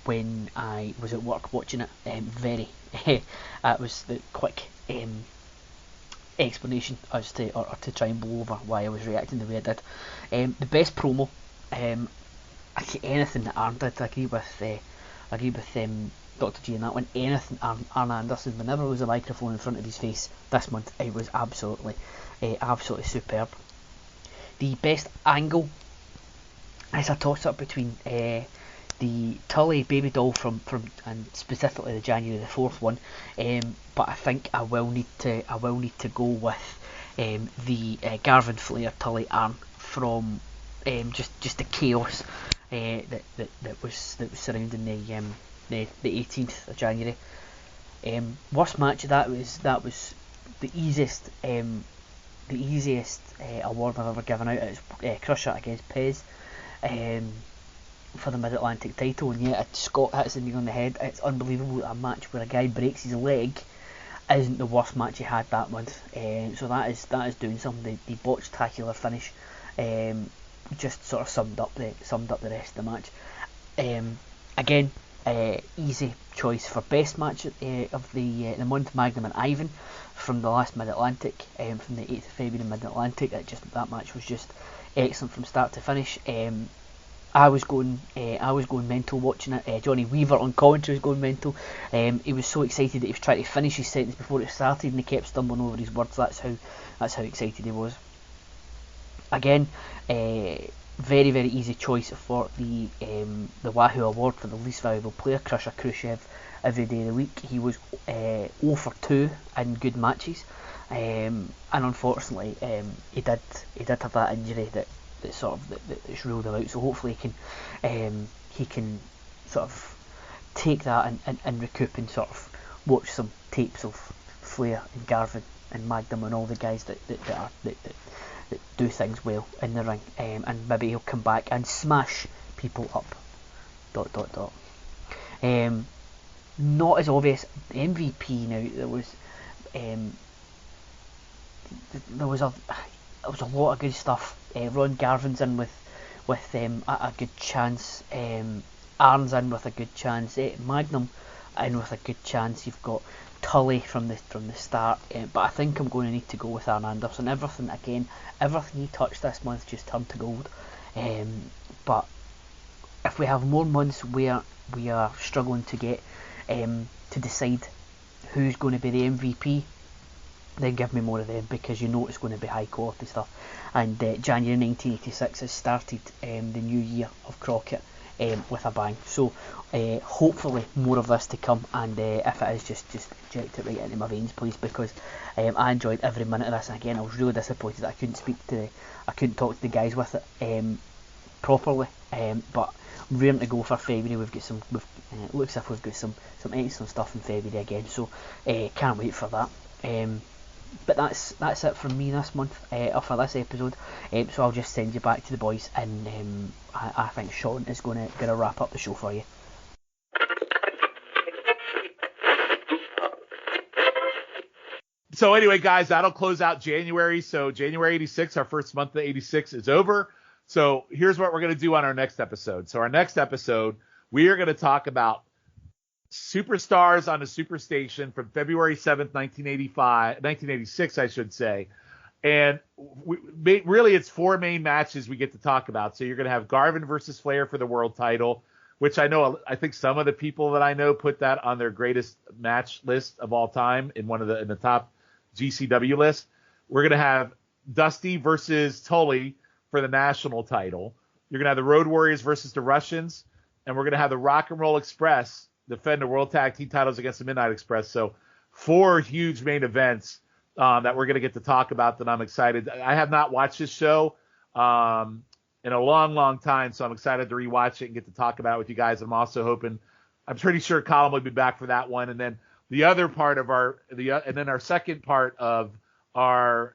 when I was at work watching it. It was the quick explanation as to, or to try and blow over why I was reacting the way I did. The best promo, anything that Arn did. I agree with Dr. G in that one. Anything Arn Anderson, whenever there was a microphone in front of his face this month, it was absolutely superb. The best angle is a toss up between the Tully baby doll from and specifically the January the 4th one, but I think I will need to go with the Garvin Flair Tully Arn from just the chaos that was surrounding the 18th of January. Worst match, that was the easiest award I've ever given out. It's Crusher against Pez for the Mid-Atlantic title, and yet Scott hits the knee on the head. It's unbelievable that a match where a guy breaks his leg isn't the worst match he had that month. So that is doing something. The botch-tacular finish just sort of summed up the rest of the match. Again, easy choice for best match of the month, Magnum and Ivan from the last Mid-Atlantic, from the 8th of February Mid-Atlantic. That match was just excellent from start to finish. I was going mental watching it. Johnny Weaver on commentary was going mental. He was so excited that he was trying to finish his sentence before it started, and he kept stumbling over his words. That's how excited he was. Again, very easy choice for the Wahoo Award for the least valuable player, Crusher Khrushchev. Every day of the week, he was 0 for 2 in good matches, and unfortunately, he did have that injury that's ruled him out. So hopefully he can sort of take that and recoup and sort of watch some tapes of Flair and Garvin and Magnum and all the guys that do things well in the ring, and maybe he'll come back and smash people up. ... Not as obvious. MVP now. There was a lot of good stuff. Ron Garvin's in with a good chance. Arn's in with a good chance. Magnum in with a good chance. You've got Tully from the start, but I think I'm going to need to go with Arn Anderson. Everything he touched this month just turned to gold. But if we have more months where we are struggling to get to decide who's going to be the MVP, then give me more of them, because you know it's going to be high quality stuff. And January 1986 has started the new year of Crocket with a bang. So hopefully more of this to come, and if it is, just inject it right into my veins, please, because I enjoyed every minute of this. And again, I was really disappointed that I couldn't talk to the guys with it properly. But rearing to go for February. It looks as if we've got some excellent stuff in February again. So can't wait for that. But that's it from me this month, or for this episode. So I'll just send you back to the boys, and I think Shawn is going to wrap up the show for you. So anyway, guys, that'll close out January. So January 86, our first month of 86 is over. So here's what we're going to do on our next episode. So our next episode, we are going to talk about Superstars on a Superstation from February 7th, 1986, I should say. And really, it's 4 main matches we get to talk about. So you're going to have Garvin versus Flair for the world title, which I think some of the people that I know put that on their greatest match list of all time in the top GCW list. We're going to have Dusty versus Tully for the national title. You're going to have the Road Warriors versus the Russians. And we're going to have the Rock and Roll Express defend the World Tag Team titles against the Midnight Express. So 4 huge main events that we're going to get to talk about that I'm excited. I have not watched this show in a long, long time, so I'm excited to rewatch it and get to talk about it with you guys. I'm also hoping, I'm pretty sure Colin will be back for that one. And then the other part of our second part of our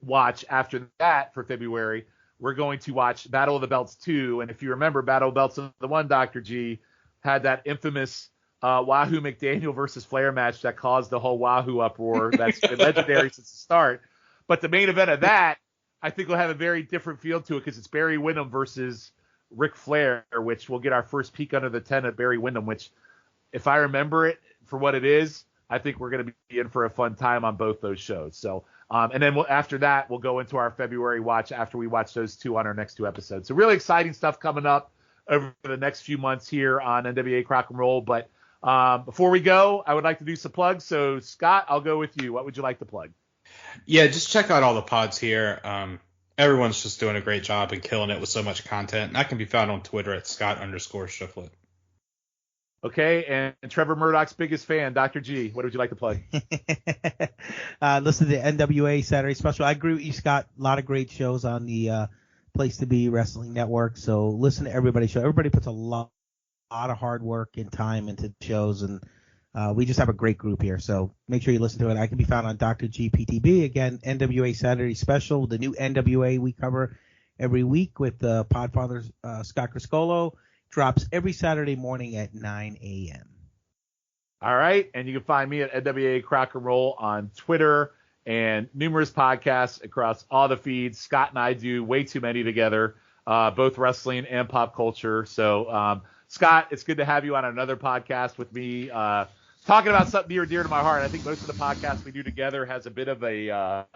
watch after that for February, we're going to watch Battle of the Belts 2. And if you remember, Battle of the Belts of the 1, Dr. G, had that infamous Wahoo McDaniel versus Flair match that caused the whole Wahoo uproar. That's been legendary since the start. But the main event of that, I think, will have a very different feel to it because it's Barry Windham versus Ric Flair, which we'll get our first peek under the tent of Barry Windham, which, if I remember it for what it is, I think we're going to be in for a fun time on both those shows. So, and then after that, we'll go into our February watch after we watch those 2 on our next 2 episodes. So really exciting stuff coming up over the next few months here on NWA Crock and Roll. But before we go, I would like to do some plugs. So, Scott, I'll go with you. What would you like to plug? Yeah, just check out all the pods here. Everyone's just doing a great job and killing it with so much content. And that can be found on Twitter at Scott_Shiflett. Okay, and Trevor Murdoch's biggest fan, Dr. G, what would you like to plug? Listen to the NWA Saturday Special. I agree with you, Scott. A lot of great shows on the Place to Be Wrestling Network. So listen to everybody's show. Everybody puts a lot of hard work and time into shows, and we just have a great group here. So make sure you listen to it. I can be found on Dr. G PTB. Again, NWA Saturday Special, the new NWA we cover every week with Podfather Scott Criscolo. Drops every Saturday morning at 9 a.m. All right. And you can find me at NWA Crock and Roll on Twitter and numerous podcasts across all the feeds. Scott and I do way too many together, both wrestling and pop culture. So, Scott, it's good to have you on another podcast with me, talking about something near and dear to my heart. I think most of the podcasts we do together has a bit of a,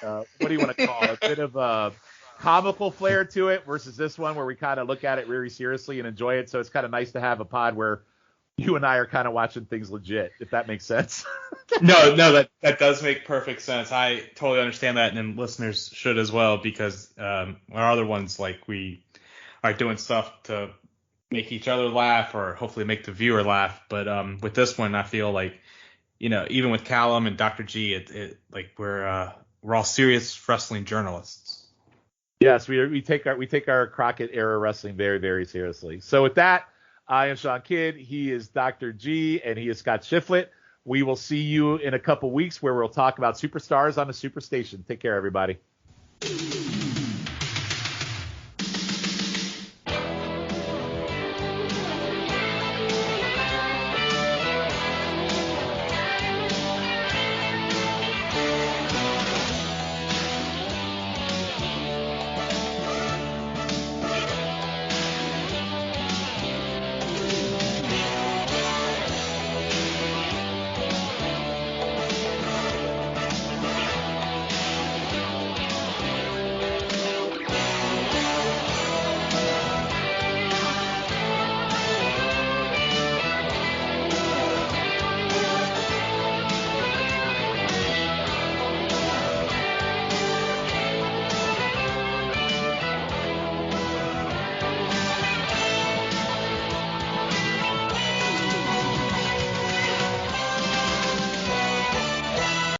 what do you want to call it? A bit of a comical flair to it versus this one where we kind of look at it very seriously and enjoy it. So it's kind of nice to have a pod where you and I are kind of watching things legit, if that makes sense. No, that does make perfect sense. I totally understand that, and then listeners should as well, because our other ones, like, we are doing stuff to make each other laugh or hopefully make the viewer laugh. But with this one, I feel like, even with Callum and Dr. G, it like we're all serious wrestling journalists. Yes, we take our Crockett era wrestling very, very seriously. So with that, I am Shawn Kidd. He is Dr. G, and he is Scott Shiflett. We will see you in a couple weeks where we'll talk about superstars on the Superstation. Take care, everybody.